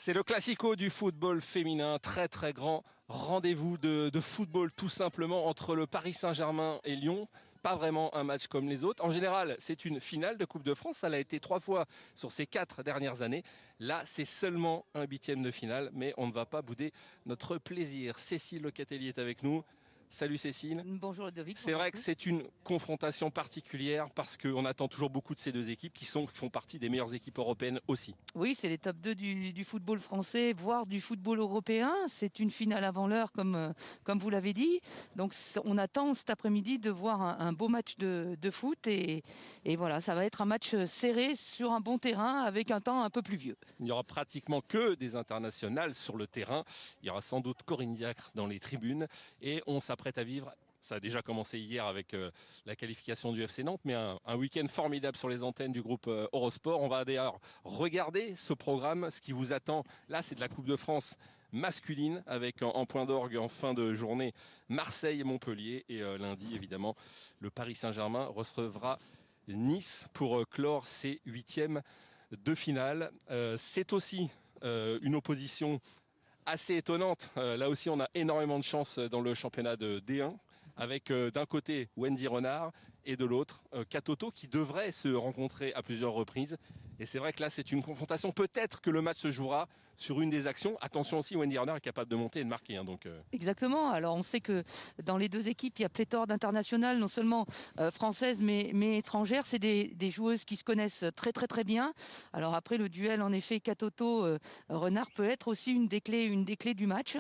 C'est le classico du football féminin, très très grand rendez-vous de football tout simplement entre le Paris Saint-Germain et Lyon. Pas vraiment un match comme les autres. En général, c'est une finale de Coupe de France. Ça l'a été 3 fois sur ces 4 dernières années. Là, c'est seulement un 8e de finale, mais on ne va pas bouder notre plaisir. Cécile Locatelli est avec nous. Salut Cécile. Bonjour Ludovic. C'est Bonjour à vrai que tous. c'est une confrontation particulière parce qu'on attend toujours beaucoup de ces deux équipes qui font partie des meilleures équipes européennes aussi. Oui, c'est les top 2 du football français, voire du football européen. C'est une finale avant l'heure, comme vous l'avez dit. Donc on attend cet après-midi de voir un beau match de foot. Et voilà, ça va être un match serré sur un bon terrain avec un temps un peu pluvieux. Il n'y aura pratiquement que des internationales sur le terrain. Il y aura sans doute Corinne Diacre dans les tribunes. Et on s'apprête à vivre. Ça a déjà commencé hier avec la qualification du FC Nantes, mais un week-end formidable sur les antennes du groupe Eurosport. On va d'ailleurs regarder ce programme. Ce qui vous attend, là, c'est de la Coupe de France masculine, avec en point d'orgue en fin de journée Marseille et Montpellier. Et lundi, évidemment, le Paris Saint-Germain recevra Nice pour clore ses 8e de finale. C'est aussi une opposition assez étonnante. Là aussi, on a énormément de chance dans le championnat de D1 avec d'un côté Wendy Renard et de l'autre Katoto qui devraient se rencontrer à plusieurs reprises. Et c'est vrai que là, c'est une confrontation. Peut-être que le match se jouera sur une des actions. Attention aussi, Wendy Renard est capable de monter et de marquer. Exactement. Alors on sait que dans les deux équipes, il y a pléthore d'internationales, non seulement françaises mais étrangères. C'est des joueuses qui se connaissent très très très bien. Alors après le duel, en effet, Katoto-Renard peut être aussi une des clés du match.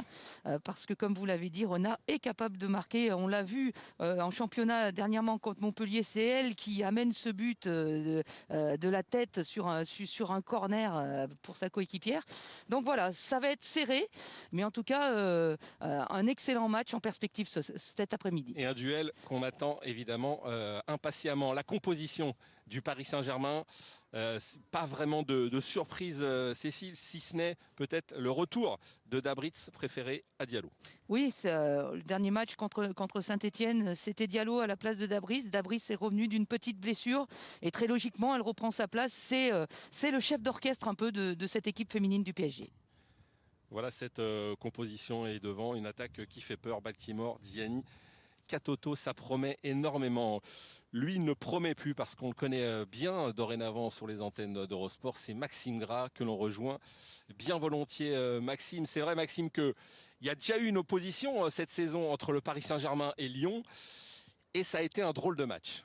Parce que comme vous l'avez dit, Renard est capable de marquer. On l'a vu en championnat dernièrement contre Montpellier. C'est elle qui amène ce but de la tête sur un corner pour sa coéquipière. Donc voilà, ça va être serré. Mais en tout cas, un excellent match en perspective cet après-midi. Et un duel qu'on attend évidemment impatiemment. La composition du Paris Saint-Germain, pas vraiment de surprise, Cécile, si ce n'est peut-être le retour de Dabritz préféré à Diallo. Oui, le dernier match contre Saint-Etienne, c'était Diallo à la place de Dabritz. Dabritz est revenu d'une petite blessure et très logiquement, elle reprend sa place. C'est le chef d'orchestre un peu de cette équipe féminine du PSG. Voilà cette composition est devant, une attaque qui fait peur. Baltimore, Ziani, Katoto, ça promet énormément. Lui, il ne promet plus parce qu'on le connaît bien dorénavant sur les antennes d'Eurosport. C'est Maxime Gras que l'on rejoint bien volontiers. Maxime, c'est vrai Maxime qu'il y a déjà eu une opposition cette saison entre le Paris Saint-Germain et Lyon et ça a été un drôle de match.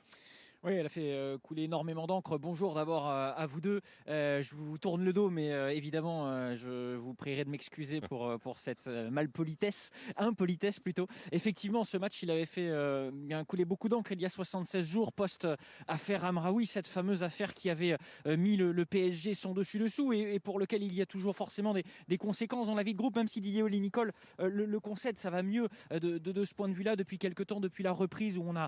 Oui, elle a fait couler énormément d'encre. Bonjour d'abord à vous deux. Je vous tourne le dos, mais évidemment, je vous prierai de m'excuser pour cette impolitesse plutôt. Effectivement, ce match, il avait fait bien couler beaucoup d'encre il y a 76 jours, post-affaire Amraoui, cette fameuse affaire qui avait mis le PSG son dessus-dessous et pour lequel il y a toujours forcément des conséquences dans la vie de groupe, même si Didier Oli-Nicole le concède, ça va mieux de ce point de vue-là depuis quelque temps, depuis la reprise où on a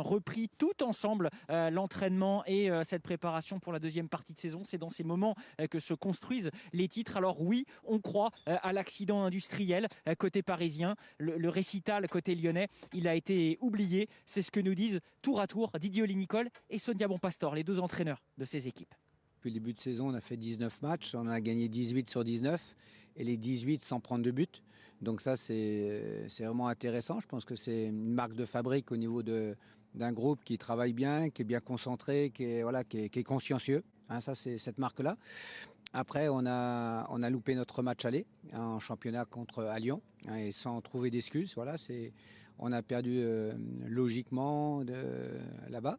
repris tout ensemble l'entraînement et cette préparation pour la deuxième partie de saison. C'est dans ces moments que se construisent les titres. Alors oui, on croit à l'accident industriel côté parisien. Le récital côté lyonnais, il a été oublié. C'est ce que nous disent tour à tour Didier Oli-Nicole et Sonia Bonpastor, les deux entraîneurs de ces équipes. Depuis le début de saison, on a fait 19 matchs, on a gagné 18 sur 19 et les 18 sans prendre de but. Donc ça, c'est vraiment intéressant. Je pense que c'est une marque de fabrique au niveau d'un groupe qui travaille bien, qui est bien concentré, qui est consciencieux. Hein, ça, c'est cette marque-là. Après, on a loupé notre match aller en championnat à Lyon et sans trouver d'excuses. Voilà, on a perdu logiquement là-bas.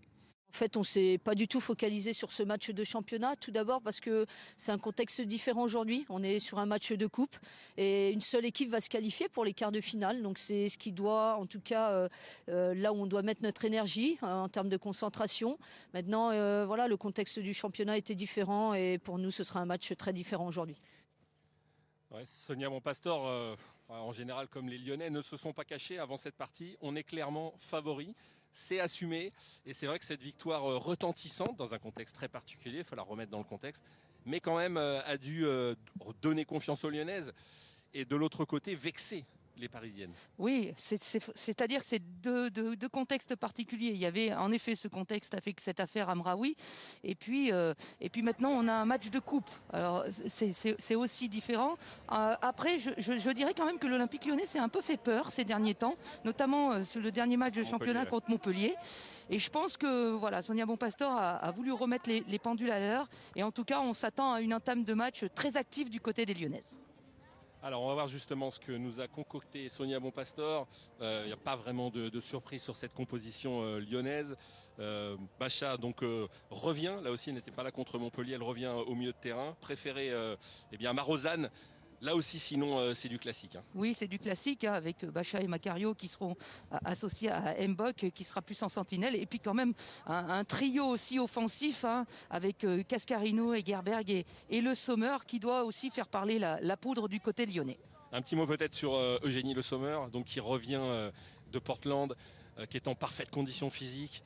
En fait, on ne s'est pas du tout focalisé sur ce match de championnat. Tout d'abord parce que c'est un contexte différent aujourd'hui. On est sur un match de coupe et une seule équipe va se qualifier pour les quarts de finale. Donc c'est ce qui doit, en tout cas, là où on doit mettre notre énergie en termes de concentration. Maintenant, voilà, le contexte du championnat était différent et pour nous, ce sera un match très différent aujourd'hui. Ouais, Sonia Bonpastor, en général, comme les Lyonnais ne se sont pas cachés avant cette partie, on est clairement favori. C'est assumé et c'est vrai que cette victoire retentissante dans un contexte très particulier, il faut la remettre dans le contexte, mais quand même a dû donner confiance aux Lyonnaises et de l'autre côté vexer les Parisiennes. Oui, c'est-à-dire que c'est deux contextes particuliers. Il y avait en effet ce contexte avec cette affaire Amraoui, et puis maintenant on a un match de coupe. Alors c'est aussi différent. Après, je dirais quand même que l'Olympique Lyonnais s'est un peu fait peur ces derniers temps, notamment sur le dernier match de championnat contre Montpellier. Et je pense que voilà, Sonia Bonpastor a voulu remettre les pendules à l'heure. Et en tout cas, on s'attend à une entame de match très active du côté des Lyonnaises. Alors on va voir justement ce que nous a concocté Sonia Bonpastor. Il n'y a pas vraiment de surprise sur cette composition lyonnaise. Bacha donc revient, là aussi elle n'était pas là contre Montpellier, elle revient au milieu de terrain. Préféré Marozane. Là aussi, sinon, c'est du classique. Hein. Oui, c'est du classique, hein, avec Bacha et Macario qui seront associés à Mbok, qui sera plus en sentinelle. Et puis quand même, un trio aussi offensif, hein, avec Cascarino et Gerberg et Le Sommer, qui doit aussi faire parler la poudre du côté lyonnais. Un petit mot peut-être sur Eugénie Le Sommer, donc, qui revient de Portland, qui est en parfaite condition physique,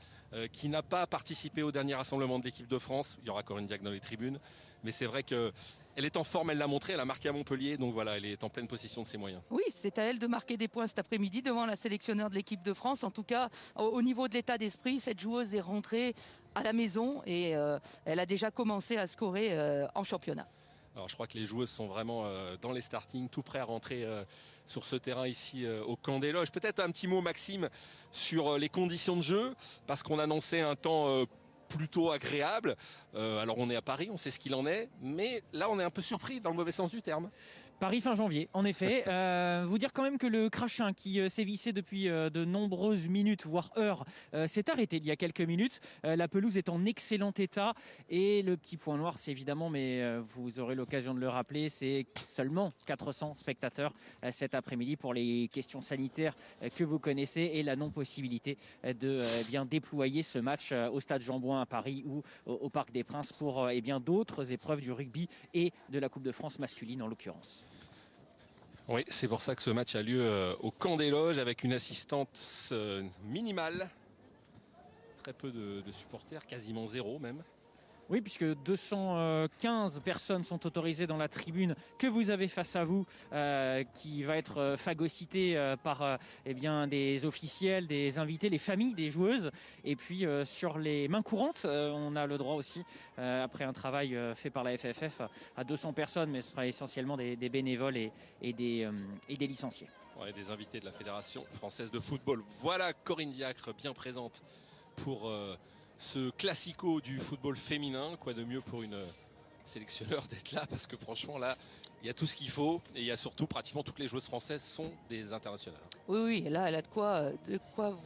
qui n'a pas participé au dernier rassemblement de l'équipe de France. Il y aura Corinne Diacre dans les tribunes. Mais c'est vrai qu'elle est en forme, elle l'a montré, elle a marqué à Montpellier, donc voilà, elle est en pleine possession de ses moyens. Oui, c'est à elle de marquer des points cet après-midi devant la sélectionneur de l'équipe de France. En tout cas, au niveau de l'état d'esprit, cette joueuse est rentrée à la maison et elle a déjà commencé à scorer en championnat. Alors je crois que les joueuses sont vraiment dans les startings, tout prêts à rentrer sur ce terrain ici au Camp des Loges. Peut-être un petit mot, Maxime, sur les conditions de jeu, parce qu'on annonçait un temps plutôt agréable. Alors on est à Paris, on sait ce qu'il en est, mais là on est un peu surpris dans le mauvais sens du terme. Paris fin janvier, en effet. Vous dire quand même que le crachin qui sévissait depuis de nombreuses minutes, voire heures, s'est arrêté il y a quelques minutes. La pelouse est en excellent état. Et le petit point noir, c'est évidemment, mais vous aurez l'occasion de le rappeler, c'est seulement 400 spectateurs cet après-midi pour les questions sanitaires que vous connaissez et la non-possibilité de bien déployer ce match au Stade Jean-Bouin à Paris ou au Parc des Princes pour d'autres épreuves du rugby et de la Coupe de France masculine en l'occurrence. Oui, c'est pour ça que ce match a lieu au Camp des Loges avec une assistance minimale. Très peu de supporters, quasiment zéro même. Oui, puisque 215 personnes sont autorisées dans la tribune que vous avez face à vous, qui va être phagocytée par des officiels, des invités, les familles des joueuses. Et puis sur les mains courantes, on a le droit aussi, après un travail fait par la FFF, à 200 personnes, mais ce sera essentiellement des bénévoles et des licenciés. Ouais, des invités de la Fédération française de football. Voilà Corinne Diacre bien présente pour ce classico du football féminin. Quoi de mieux pour une sélectionneur d'être là, parce que franchement là il y a tout ce qu'il faut et il y a surtout pratiquement toutes les joueuses françaises sont des internationales. Oui, là elle a de quoi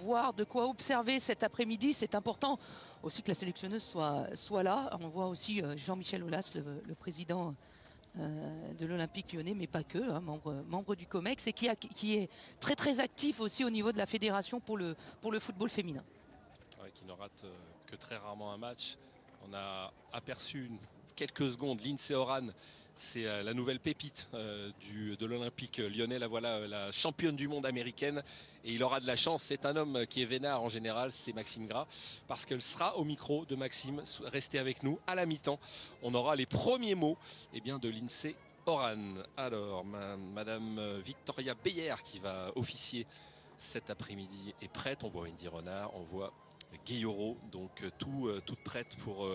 voir, de quoi observer cet après-midi. C'est important aussi que la sélectionneuse soit là. On voit aussi Jean-Michel Aulas, le président de l'Olympique Lyonnais, mais pas que, hein, membre du COMEX, et qui est très très actif aussi au niveau de la fédération pour le football féminin. Ouais, qui ne rate que très rarement un match. On a aperçu quelques secondes Lindsey Horan, c'est la nouvelle pépite de l'Olympique Lyonnais. La voilà, la championne du monde américaine, et il aura de la chance. C'est un homme qui est vénard en général, c'est Maxime Gras, parce qu'elle sera au micro de Maxime. Restez avec nous à la mi-temps. On aura les premiers mots de Lindsey Horan. Alors Madame Victoria Beyer, qui va officier cet après-midi, est prête. On voit Wendy Renard, on voit Gueyoro, donc toute prête pour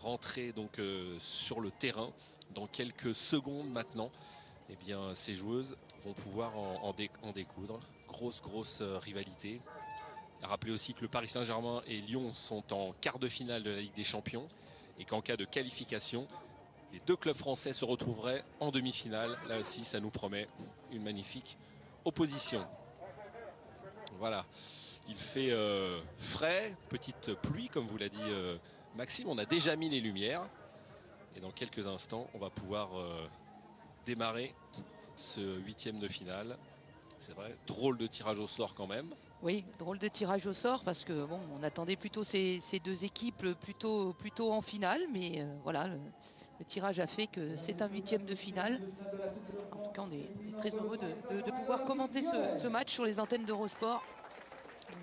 rentrer sur le terrain dans quelques secondes maintenant. Ces joueuses vont pouvoir en découdre. Grosse rivalité. Rappelez aussi que le Paris Saint-Germain et Lyon sont en quart de finale de la Ligue des Champions et qu'en cas de qualification, les deux clubs français se retrouveraient en demi-finale. Là aussi, ça nous promet une magnifique opposition. Voilà. Il fait frais, petite pluie, comme vous l'a dit Maxime. On a déjà mis les lumières. Et dans quelques instants, on va pouvoir démarrer ce huitième de finale. C'est vrai, drôle de tirage au sort quand même. Oui, drôle de tirage au sort, parce que on attendait plutôt ces deux équipes plutôt en finale. Mais voilà, le tirage a fait que c'est un huitième de finale. En tout cas, on est très heureux de pouvoir commenter ce match sur les antennes d'Eurosport.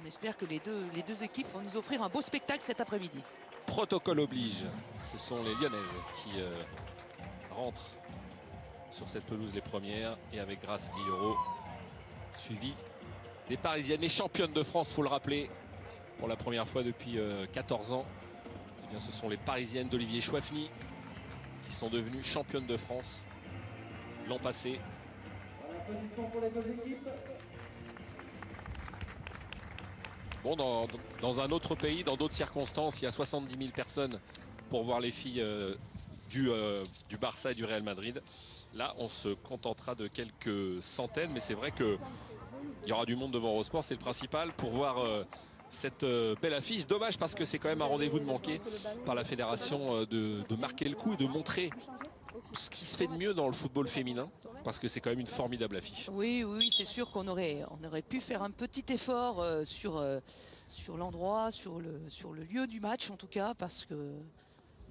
On espère que les deux équipes vont nous offrir un beau spectacle cet après-midi. Protocole oblige. Ce sont les Lyonnaises qui rentrent sur cette pelouse les premières. Et avec Grace Guilloro suivi des Parisiennes, les championnes de France, il faut le rappeler, pour la première fois depuis 14 ans. Eh bien, ce sont les Parisiennes d'Olivier Chouafny qui sont devenues championnes de France l'an passé. Bon, dans un autre pays, dans d'autres circonstances, il y a 70 000 personnes pour voir les filles du Barça et du Real Madrid. Là, on se contentera de quelques centaines, mais c'est vrai qu'il y aura du monde devant Eurosport, c'est le principal, pour voir cette belle affiche. Dommage parce que c'est quand même un rendez-vous de manquer par la fédération de marquer le coup et de montrer ce qui se fait de mieux dans le football féminin, parce que c'est quand même une formidable affiche. Oui, c'est sûr qu'on aurait pu faire un petit effort sur l'endroit, sur le lieu du match en tout cas, parce que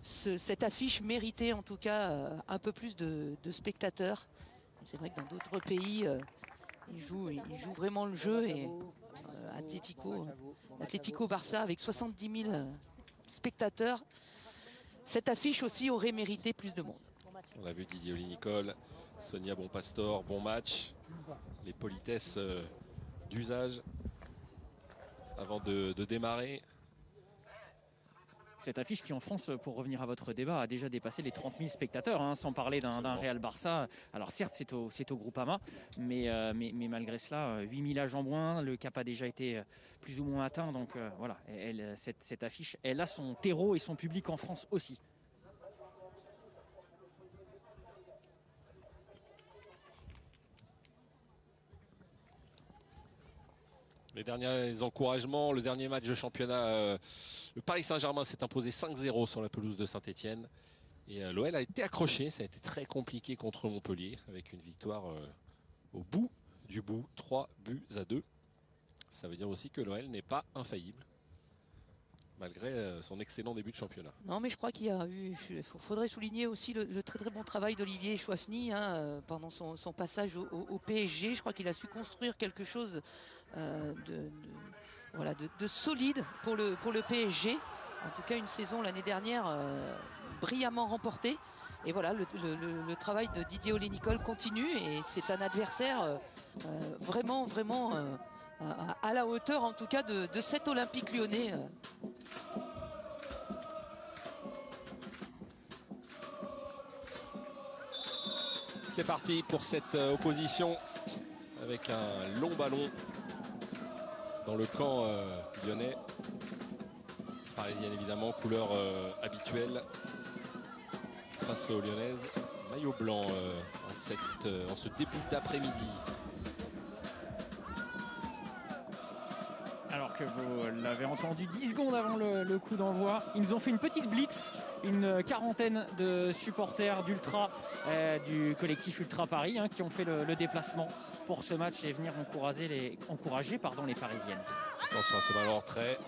cette affiche méritait en tout cas un peu plus de spectateurs. C'est vrai que dans d'autres pays, ils jouent vraiment le jeu, et Atlético Barça avec 70 000 spectateurs, cette affiche aussi aurait mérité plus de monde. On a vu Didier Oli-Nicole, Sonia Bonpastor, bon match. Les politesses d'usage avant de démarrer. Cette affiche qui en France, pour revenir à votre débat, a déjà dépassé les 30 000 spectateurs, hein, sans parler d'un Real Barça. Alors certes, c'est au Groupama, mais malgré cela, 8 000 agents moins, le cap a déjà été plus ou moins atteint. Donc voilà, cette affiche, elle a son terreau et son public en France aussi. Les derniers encouragements, le dernier match de championnat, le Paris Saint-Germain s'est imposé 5-0 sur la pelouse de Saint-Etienne. Et l'OL a été accroché, ça a été très compliqué contre Montpellier, avec une victoire au bout du bout, 3-2. Ça veut dire aussi que l'OL n'est pas infaillible, malgré son excellent début de championnat. Non, mais je crois qu'il y a eu, faudrait souligner aussi le très très bon travail d'Olivier Chouafny pendant son passage au PSG. Je crois qu'il a su construire quelque chose de solide pour le PSG. En tout cas, une saison l'année dernière brillamment remportée. Et voilà, le travail de Didier Oli-Nicole continue, et c'est un adversaire vraiment à la hauteur en tout cas de cet Olympique Lyonnais. C'est parti pour cette opposition avec un long ballon dans le camp lyonnais. Parisienne évidemment, couleur habituelle face aux Lyonnaises. Maillot blanc en ce début d'après-midi. Alors que vous l'avez entendu 10 secondes avant le coup d'envoi, ils nous ont fait une petite blitz, une quarantaine de supporters d'Ultra, du collectif Ultra Paris, hein, qui ont fait le déplacement pour ce match et venir encourager les Parisiennes. Attention à ce ballon en retrait,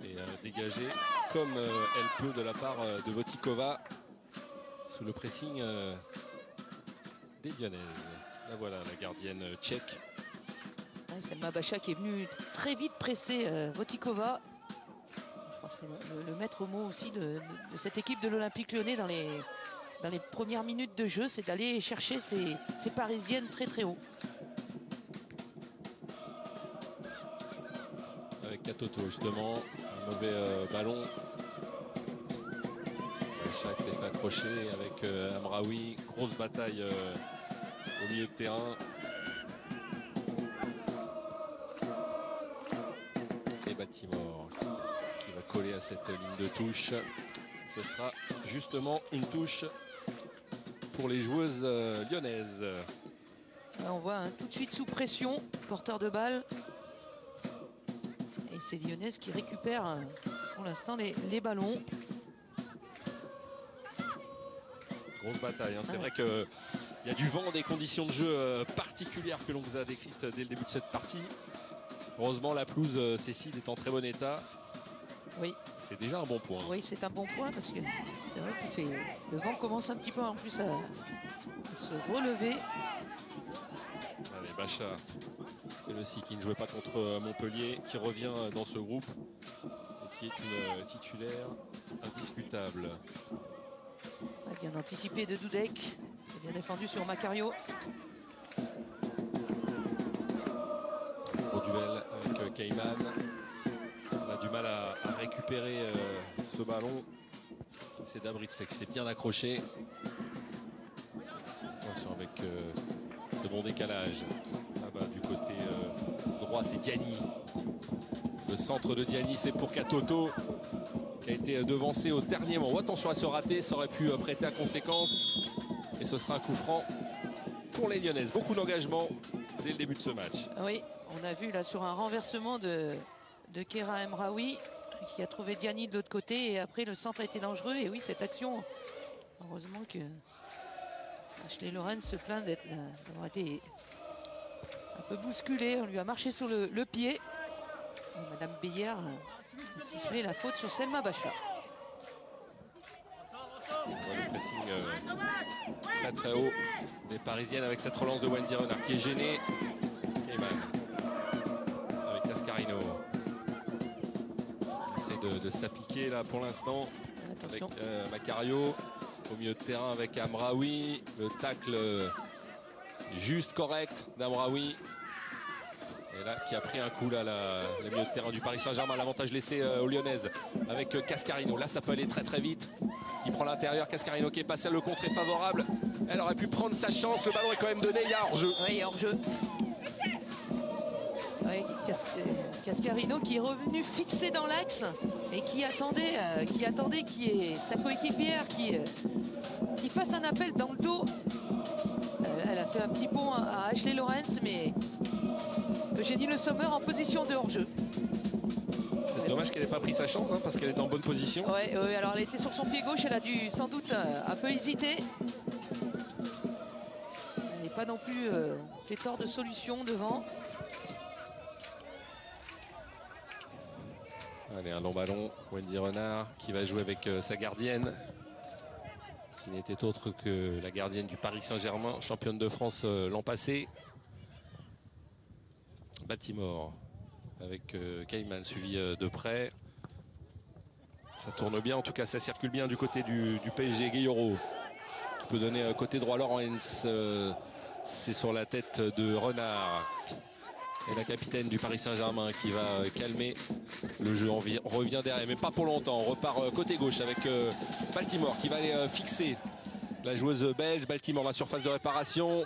et dégagé comme elle peut de la part de Votikova sous le pressing des Lyonnaises. Là voilà la gardienne tchèque. Selma Bacha qui est venue très vite presser Votikova. Je crois que c'est le maître mot aussi de cette équipe de l'Olympique Lyonnais dans les premières minutes de jeu, c'est d'aller chercher ces Parisiennes très très haut. Avec Katoto justement, un mauvais ballon. Bacha qui s'est fait accrocher avec Amraoui. Grosse bataille au milieu de terrain. Baltimore qui va coller à cette ligne de touche. Ce sera justement une touche pour les joueuses lyonnaises. On voit tout de suite sous pression, porteur de balle. Et c'est Lyonnaises qui récupère pour l'instant les ballons. Grosse bataille, hein. C'est vrai qu'il y a du vent, des conditions de jeu particulières que l'on vous a décrites dès le début de cette partie. Heureusement, la pelouse Cécile est en très bon état. Oui. C'est déjà un bon point. Oui, c'est un bon point parce que c'est vrai qu'il le vent commence un petit peu en plus à se relever. Allez, Bacha, celui-ci qui ne jouait pas contre Montpellier, qui revient dans ce groupe et qui est une titulaire indiscutable. Bien anticipé de Dudek, bien défendu sur Macario. Gros duel avec Cayman. On a du mal à récupérer ce ballon. C'est Dabritstek qui s'est bien accroché. Attention avec ce bon décalage. Là-bas du côté droit, c'est Diani. Le centre de Diani, c'est pour Katoto, qui a été devancé au dernier moment. Attention à se rater, ça aurait pu prêter à conséquence. Et ce sera un coup franc pour les Lyonnaises. Beaucoup d'engagement dès le début de ce match. Oui, on a vu là sur un renversement de Kera Emraoui qui a trouvé Diani de l'autre côté. Et après, le centre a été dangereux. Et oui, cette action, heureusement que Ashley Lorenz se plaint d'avoir été un peu bousculé. On lui a marché sur le pied. Et Madame Beyer a sifflé la faute sur Selma Bacha. Le pressing très très haut des Parisiennes avec cette relance de Wendy Renard qui est gênée. Cayman avec Cascarino. Il essaie de s'appliquer là pour l'instant avec Macario. Au milieu de terrain avec Amraoui. Le tacle juste correct d'Amraoui. Et là, qui a pris un coup là, le milieu de terrain du Paris Saint-Germain. L'avantage laissé aux Lyonnaises avec Cascarino. Là, ça peut aller très très vite. Il prend l'intérieur. Cascarino qui est passé. Le contre est favorable. Elle aurait pu prendre sa chance. Le ballon est quand même donné. Il y a hors-jeu. Oui, il y a hors-jeu. Oui, Cascarino qui est revenu fixé dans l'axe et qui attendait qui est sa coéquipière qui fasse un appel dans le dos. Elle a fait un petit pont à Ashley Lorenz, mais Eugénie Le Sommer en position de hors-jeu. C'est dommage qu'elle n'ait pas pris sa chance parce qu'elle était en bonne position. Oui, alors elle était sur son pied gauche, elle a dû sans doute un peu hésiter. Elle n'est pas non plus pléthore de solutions devant. Allez, un long ballon, Wendy Renard qui va jouer avec sa gardienne, qui n'était autre que la gardienne du Paris Saint-Germain, championne de France l'an passé. Baltimore avec Cayman suivi de près. Ça tourne bien, en tout cas ça circule bien du côté du PSG. Guilloro qui peut donner côté droit Lawrence. C'est sur la tête de Renard. Et la capitaine du Paris Saint-Germain qui va calmer le jeu. On revient derrière, mais pas pour longtemps. On repart côté gauche avec Baltimore qui va aller fixer la joueuse belge. Baltimore, la surface de réparation.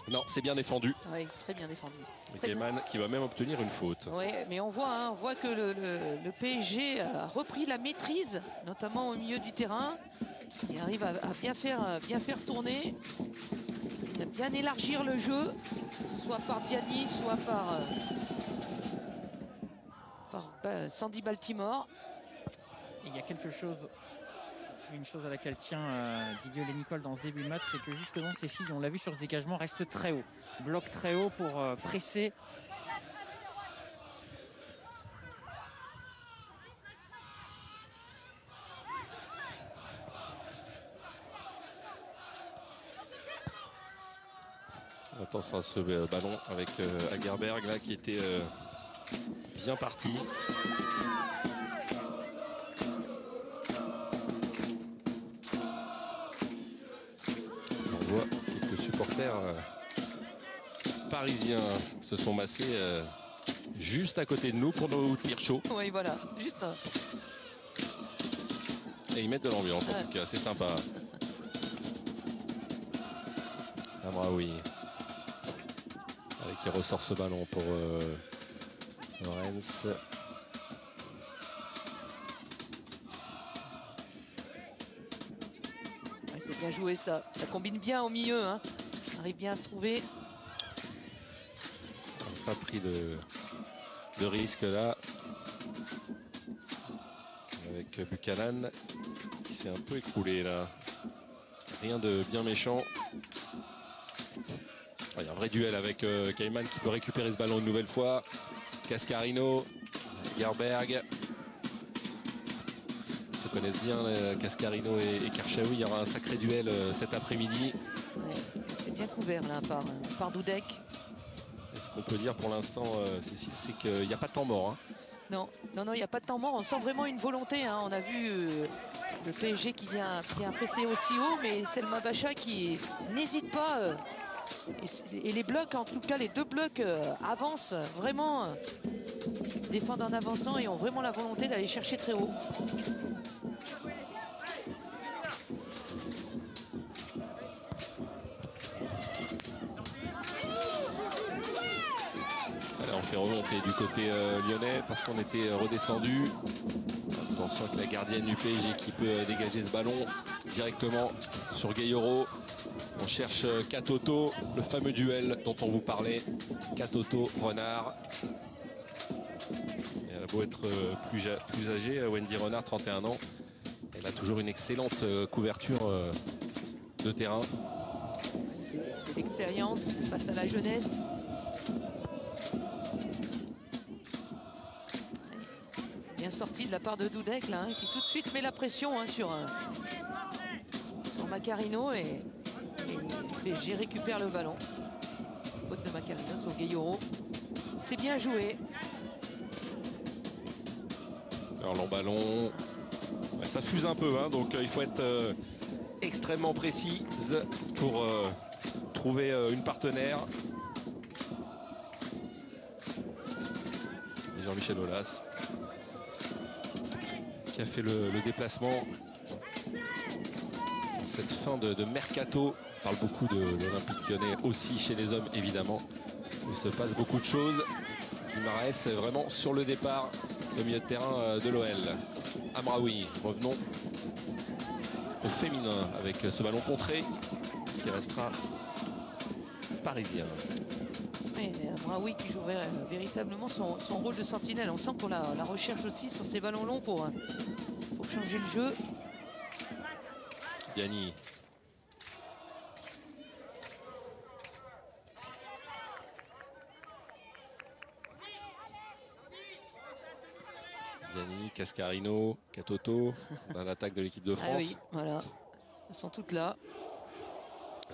Non, c'est bien défendu. Oui, très bien défendu. Cayman qui va même obtenir une faute. Oui, mais on voit que le PSG a repris la maîtrise, notamment au milieu du terrain. Il arrive à bien faire tourner, à bien élargir le jeu, soit par Diani, soit par Sandy Baltimore. Et il y a une chose à laquelle tient Didier Lénicole dans ce début de match, c'est que justement ces filles, on l'a vu sur ce dégagement, restent très haut. Bloquent très haut pour presser. Attention à ce ballon avec Agerberg là qui était bien parti. On voit quelques supporters parisiens se sont massés juste à côté de nous pour nous tenir chaud. Oui, voilà, juste. Et ils mettent de l'ambiance en tout cas, c'est sympa. Amraoui. Qui ressort ce ballon pour Lorenz. C'est bien joué ça. Ça combine bien au milieu. On arrive bien à se trouver. On n'a pas pris de risque là. Avec Buchanan qui s'est un peu écroulé là. Rien de bien méchant. Il y a un vrai duel avec Cayman qui peut récupérer ce ballon une nouvelle fois. Cascarino, Gerberg. Ils se connaissent bien, Cascarino et Karchaoui. Il y aura un sacré duel cet après-midi. Ouais, c'est bien couvert là par Dudek. Et ce qu'on peut dire pour l'instant, Cécile, c'est qu'il n'y a pas de temps mort. Non, il n'y a pas de temps mort. On sent vraiment une volonté. On a vu le PSG qui vient presser aussi haut, mais Selma Bacha qui n'hésite pas Et les blocs, en tout cas les deux blocs avancent vraiment, défendent en avançant et ont vraiment la volonté d'aller chercher très haut. Allez, on fait remonter du côté lyonnais parce qu'on était redescendu. Attention avec la gardienne du PSG qui peut dégager ce ballon directement sur Gayoro. On cherche Katoto, le fameux duel dont on vous parlait. Katoto, Renard. Et elle a beau être plus âgée, Wendy Renard, 31 ans. Elle a toujours une excellente couverture de terrain. C'est l'expérience face à la jeunesse. Bien sorti de la part de Dudek là, qui tout de suite met la pression sur Macarino et PSG récupère le ballon. Faute de Macarino sur Gayoro. C'est bien joué. Alors long ballon, ça fuse un peu, donc il faut être extrêmement précise pour trouver une partenaire. Et Jean-Michel Aulas qui a fait le déplacement. Cette fin de mercato, on parle beaucoup de l'Olympique Lyonnais aussi chez les hommes évidemment. Il se passe beaucoup de choses. Guimaraes est vraiment sur le départ, le milieu de terrain de l'OL. Amraoui, revenons au féminin avec ce ballon contré qui restera parisien. Oui, Amraoui qui joue véritablement son rôle de sentinelle. On sent qu'on la recherche aussi sur ces ballons longs pour changer le jeu. Diani. Diani, Cascarino, Katoto dans l'attaque de l'équipe de France. Ah oui, voilà. Elles sont toutes là.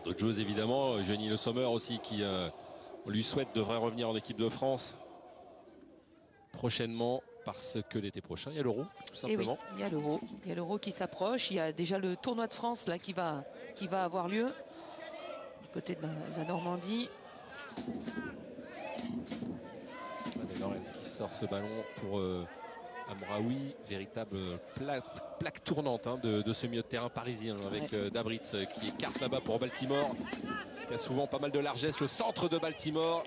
D'autres joueuses évidemment, Jenny Le Sommer aussi qui, on lui souhaite, devrait revenir en équipe de France prochainement parce que l'été prochain, il y a l'Euro tout simplement. Oui, il y a l'Euro. Il y a l'Euro qui s'approche. Il y a déjà le tournoi de France là qui va avoir lieu du côté de la Normandie. Lorenz qui sort ce ballon pour Amraoui, véritable plaque tournante de ce milieu de terrain parisien avec Dabritz qui écarte là-bas pour Baltimore, qui a souvent pas mal de largesse, le centre de Baltimore,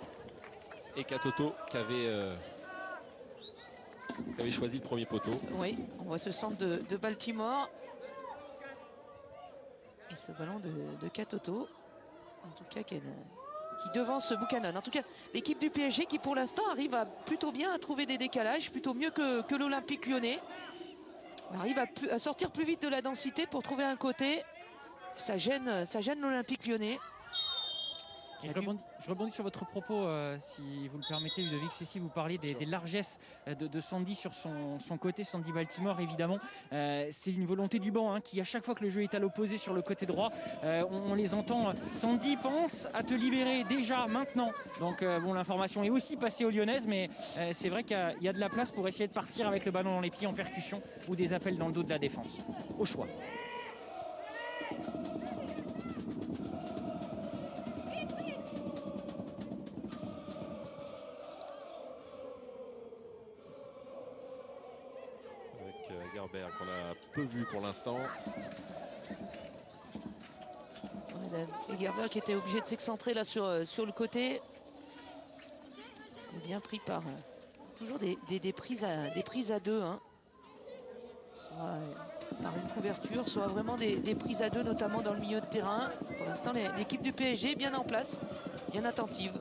et Katoto qui avait choisi le premier poteau. Oui, on voit ce centre de Baltimore et ce ballon de Katoto, en tout cas qui devance Buchanan. En tout cas, l'équipe du PSG qui pour l'instant arrive plutôt bien à trouver des décalages, plutôt mieux que l'Olympique Lyonnais. On arrive à sortir plus vite de la densité pour trouver un côté. Ça gêne l'Olympique Lyonnais. Je rebondis sur votre propos, si vous le permettez, Ludovic Cessy. Vous parliez des largesses de Sandy sur son côté, Sandy Baltimore, évidemment. C'est une volonté du banc qui, à chaque fois que le jeu est à l'opposé sur le côté droit, on les entend. Sandy pense à te libérer déjà, maintenant. Donc, bon, l'information est aussi passée aux Lyonnaises, mais c'est vrai qu'il y a de la place pour essayer de partir avec le ballon dans les pieds en percussion ou des appels dans le dos de la défense. Au choix. Gerber qu'on a peu vu pour l'instant. Et Gerber qui était obligé de s'excentrer là sur le côté. Bien pris par toujours des prises à deux. Soit par une couverture, soit vraiment des prises à deux, notamment dans le milieu de terrain. Pour l'instant, l'équipe du PSG est bien en place, bien attentive.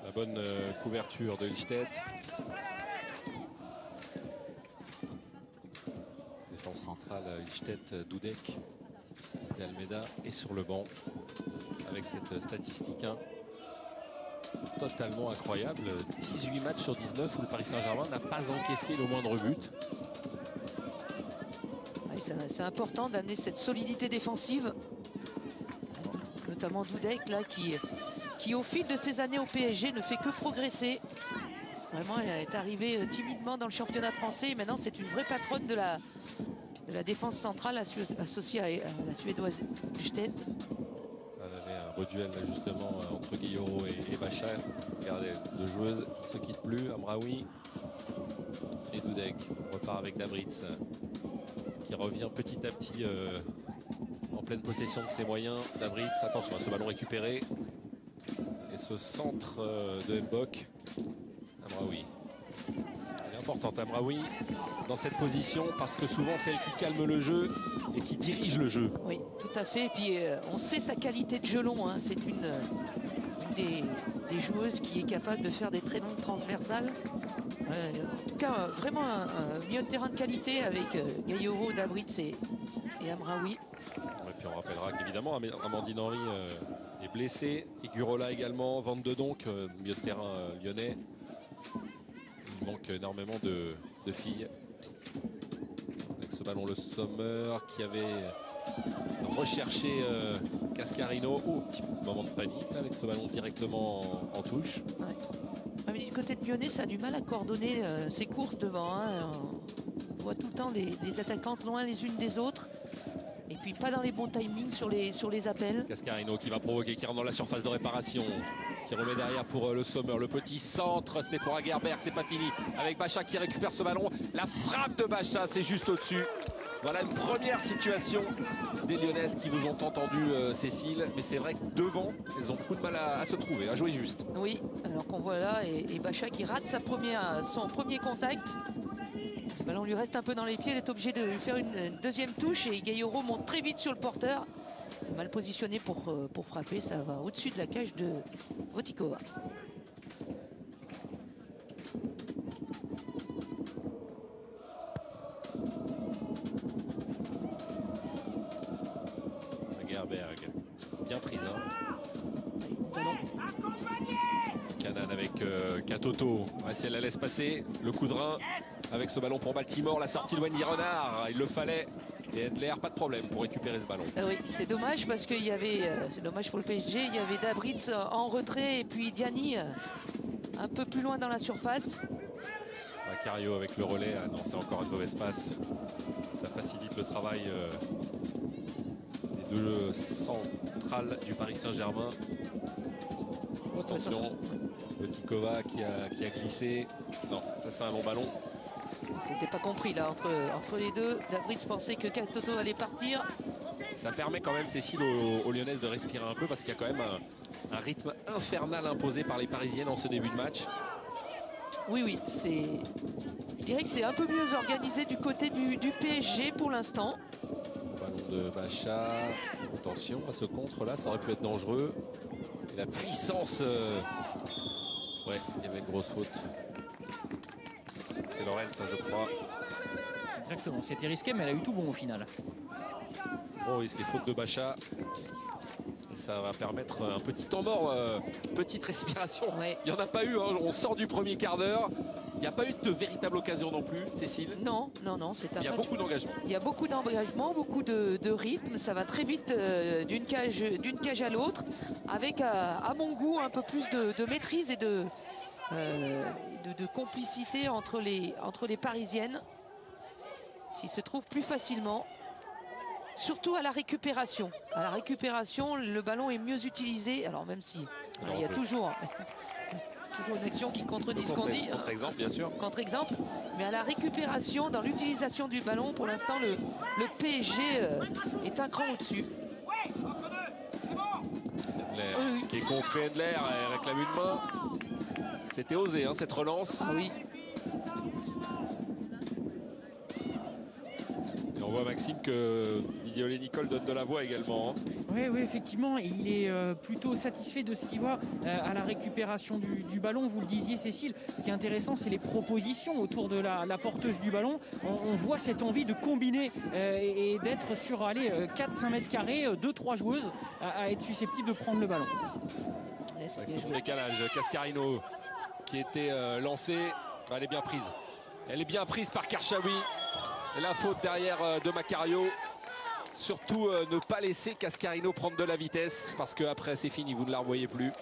La bonne couverture de Lichtet. Défense centrale, Lichtet, Dudek. Et Almeida est sur le banc avec cette statistique totalement incroyable. 18 matchs sur 19 où le Paris Saint-Germain n'a pas encaissé le moindre but. C'est important d'amener cette solidité défensive, notamment Dudek là qui au fil de ces années au PSG ne fait que progresser. Vraiment, elle est arrivée timidement dans le championnat français et maintenant c'est une vraie patronne de la la défense centrale associée à la Suédoise Bustad. On avait un beau duel là, justement entre Guillaume et Bachar. Regardez, deux joueuses qui ne se quittent plus, Amraoui et Dudek. On repart avec Dabritz qui revient petit à petit en pleine possession de ses moyens. Dabritz, attention à ce ballon récupéré. Et ce centre de Mbok. Amraoui. Elle est importante, Amraoui, dans cette position, parce que souvent c'est elle qui calme le jeu et qui dirige le jeu. Oui, tout à fait. Et puis on sait sa qualité de gelon. Hein. C'est une des joueuses qui est capable de faire des très longues transversales. En tout cas, vraiment un milieu de terrain de qualité avec Gayoro, Dabritz et Amraoui. Et puis on rappellera qu'évidemment Amandine Henry est blessée, et Gurola également, Van de Donk, milieu de terrain lyonnais. Il manque énormément de filles. Avec ce ballon, le Sommer qui avait recherché Cascarino. Oh, petit moment de panique là, avec ce ballon directement en touche. Ouais. Mais du côté de Lyonnais, ça a du mal à coordonner ses courses devant. Hein. On voit tout le temps les attaquantes loin les unes des autres. Et puis pas dans les bons timings sur les appels. Cascarino qui va provoquer, qui rentre dans la surface de réparation, qui remet derrière pour le Sommer. Le petit centre, ce n'est pour Agerberg, c'est pas fini. Avec Bacha qui récupère ce ballon. La frappe de Bacha, c'est juste au-dessus. Voilà une première situation des Lyonnaises qui vous ont entendu, Cécile. Mais c'est vrai que devant, elles ont beaucoup de mal à se trouver, à jouer juste. Oui, alors qu'on voit là, et Bacha qui rate son premier contact. Le ballon lui reste un peu dans les pieds, elle est obligée de faire une deuxième touche et Gayoro monte très vite sur le porteur. Mal positionné pour frapper, ça va au-dessus de la cage de Votikova. Agerberg, bien prise. Hein. Canan avec Katoto. Si elle la laisse passer, le coup de rein avec ce ballon pour Baltimore, la sortie de Wendy Renard, il le fallait. Et Endler, pas de problème pour récupérer ce ballon. Oui, c'est dommage parce qu'il y avait, c'est dommage pour le PSG, il y avait Dabritz en retrait et puis Diani un peu plus loin dans la surface. Macario avec le relais, ah non, c'est encore une mauvaise passe. Ça facilite le travail des deux centrales du Paris Saint-Germain. Attention, Votikova qui a glissé. Non, ça c'est un long ballon. C'était pas compris là entre les deux. Dabritz pensait que Katoto allait partir. Ça permet quand même, Cécile, aux Lyonnaises de respirer un peu parce qu'il y a quand même un rythme infernal imposé par les Parisiennes en ce début de match. Oui, je dirais que c'est un peu mieux organisé du côté du PSG pour l'instant. Ballon de Bacha. Attention à ce contre-là, ça aurait pu être dangereux. Et la puissance. Ouais, il y avait une grosse faute. C'est Lorenz, ça, je crois. Exactement, c'était risqué, mais elle a eu tout bon au final. Bon risque et faute de Bacha. Et ça va permettre un petit temps mort, petite respiration. Ouais. Il n'y en a pas eu, hein. On sort du premier quart d'heure. Il n'y a pas eu de véritable occasion non plus, Cécile. Non, c'est un Il y a match. beaucoup d'engagement. Il y a beaucoup d'engagement, beaucoup de rythme. Ça va très vite d'une cage à l'autre, avec à mon goût un peu plus de maîtrise et de complicité entre les Parisiennes, qui se trouvent plus facilement. Surtout à la récupération. À la récupération, le ballon est mieux utilisé. Alors même si il y a toujours une action qui contredit ce qu'on dit. Contre-exemple, bien sûr. Contre-exemple. Mais à la récupération, dans l'utilisation du ballon, pour l'instant, le PSG est un cran au-dessus. Endler, qui est contré. Endler, elle réclame une main. C'était osé, hein, cette relance. Ah oui. Et on voit, Maxime, que Didier Olé-Nicole donne de la voix également. Hein. Oui, effectivement, il est plutôt satisfait de ce qu'il voit à la récupération du ballon. Vous le disiez, Cécile, ce qui est intéressant, c'est les propositions autour de la porteuse du ballon. On voit cette envie de combiner et d'être sur 4-5 mètres carrés, 2-3 joueuses à être susceptibles de prendre le ballon. Avec son décalage, Cascarino qui était lancé, elle est bien prise. Elle est bien prise par Karchaoui. Et la faute derrière de Macario. Surtout ne pas laisser Cascarino prendre de la vitesse parce qu'après c'est fini, vous ne la revoyez plus.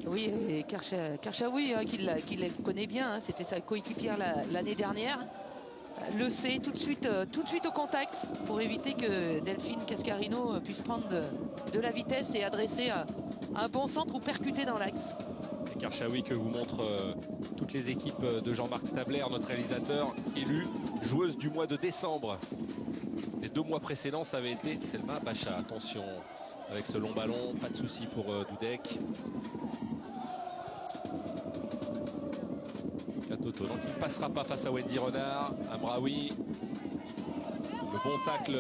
Oui, et Karchaoui, hein, qui la connaît bien, hein, c'était sa coéquipière l'année dernière. le sait tout de suite au contact pour éviter que Delphine Cascarino puisse prendre de la vitesse et adresser un bon centre ou percuter dans l'axe. Et Karchaoui que vous montre toutes les équipes de Jean-Marc Stabler, notre réalisateur, élu joueuse du mois de décembre. Les 2 mois précédents, ça avait été Selma Bacha. Attention avec ce long ballon, pas de souci pour Dudek. Katoto, donc il ne passera pas face à Wendy Renard. Amraoui, le bon tacle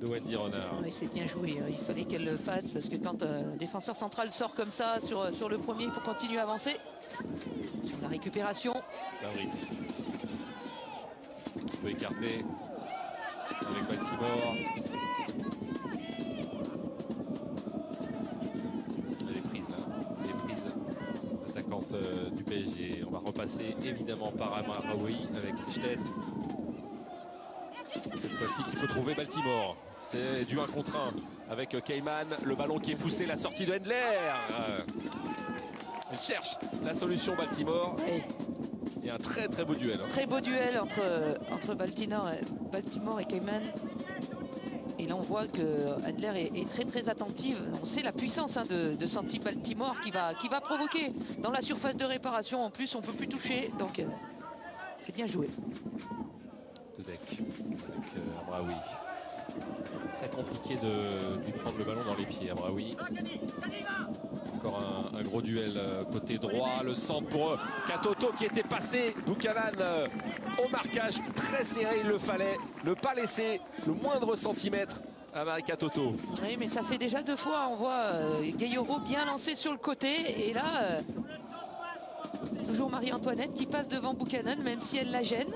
de Wendy Renard. Oui, c'est bien joué, il fallait qu'elle le fasse parce que quand un défenseur central sort comme ça sur le premier, il faut continuer à avancer. Sur la récupération. Davritz peut écarter avec Baltimore. Elle est prise là, elle est prise, l'attaquante du PSG. On va repasser évidemment par Amraoui avec Lichtet. Cette fois-ci qui peut trouver Baltimore. C'est du 1 contre 1 avec Cayman. Le ballon qui est poussé, la sortie de Hendler. Elle cherche la solution Baltimore. Oui. Et un très très beau duel. Très beau duel entre Baltimore et Cayman. Et là on voit que Hendler est très très attentive. On sait la puissance de Santi Baltimore qui va provoquer dans la surface de réparation. En plus on ne peut plus toucher. Donc c'est bien joué. Dudek avec Amraoui. Très compliqué de lui prendre le ballon dans les pieds, Amraoui. Encore un gros duel côté droit, le centre pour Katoto qui était passé. Buchanan au marquage, très serré, il le fallait. Ne pas laisser le moindre centimètre à Marie Katoto. Oui, mais ça fait déjà 2 fois, on voit Gayoro bien lancé sur le côté. Et là, toujours Marie-Antoinette qui passe devant Buchanan, même si elle la gêne.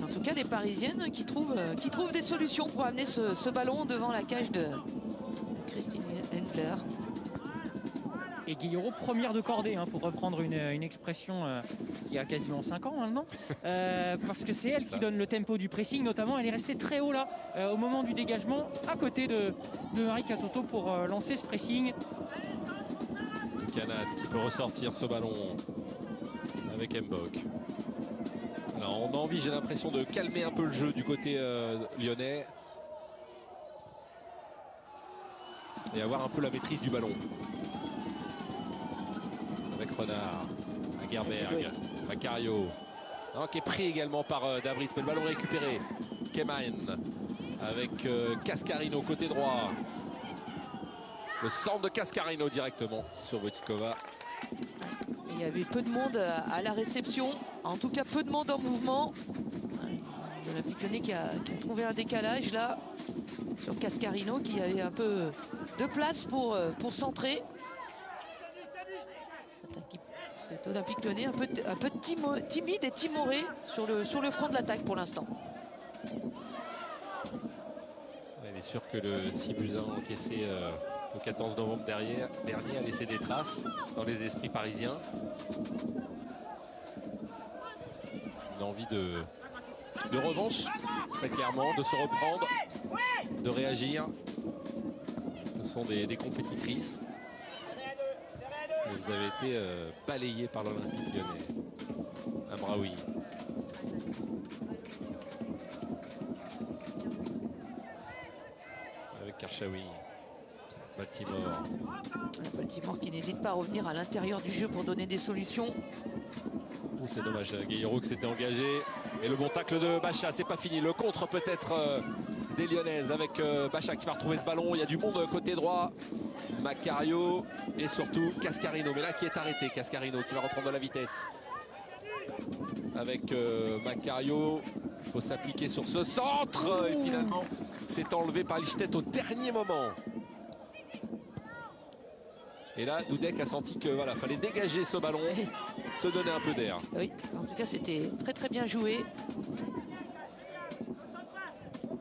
En tout cas, les Parisiennes qui trouvent des solutions pour amener ce ballon devant la cage de Christine Hendler. Et Guillaume, première de cordée, hein, pour reprendre une expression qui a quasiment 5 ans maintenant. Parce que c'est elle qui donne le tempo du pressing, notamment. Elle est restée très haut là, au moment du dégagement, à côté de Marie Katoto pour lancer ce pressing. Buchanan qui peut ressortir ce ballon avec Mbok. Alors on a envie, j'ai l'impression, de calmer un peu le jeu du côté lyonnais. Et avoir un peu la maîtrise du ballon. Avec Renard, Agerberg, Macario, qui est pris également par Davritz, mais le ballon récupéré. Cayman avec Cascarino côté droit. Le centre de Cascarino directement sur Botikova. Il y avait peu de monde à la réception, en tout cas peu de monde en mouvement. L'Olympique Lyonnais qui a trouvé un décalage là sur Cascarino qui avait un peu de place pour centrer. Cet Olympique Lyonnais un peu timide et timoré sur le front de l'attaque pour l'instant. Il est sûr que le 6-1 encaissé le 14 novembre dernier a laissé des traces dans les esprits parisiens. Une envie de revanche, très clairement, de se reprendre, de réagir. Ce sont des compétitrices. Elles avaient été balayées par l'Olympique Lyonnais. Amraoui. Avec Karchaoui. Baltimore. Baltimore qui n'hésite pas à revenir à l'intérieur du jeu pour donner des solutions. C'est dommage, Gayero qui s'était engagé. Et le bon tacle de Bacha, c'est pas fini. Le contre peut-être des Lyonnaises avec Bacha qui va retrouver ce ballon. Il y a du monde côté droit. Macario et surtout Cascarino. Mais là qui est arrêté, Cascarino qui va reprendre de la vitesse. Avec Macario. Il faut s'appliquer sur ce centre. Et finalement, c'est enlevé par Lichtet au dernier moment. Et là, Dudek a senti que voilà, fallait dégager ce ballon, se donner un peu d'air. Oui, en tout cas, c'était très très bien joué.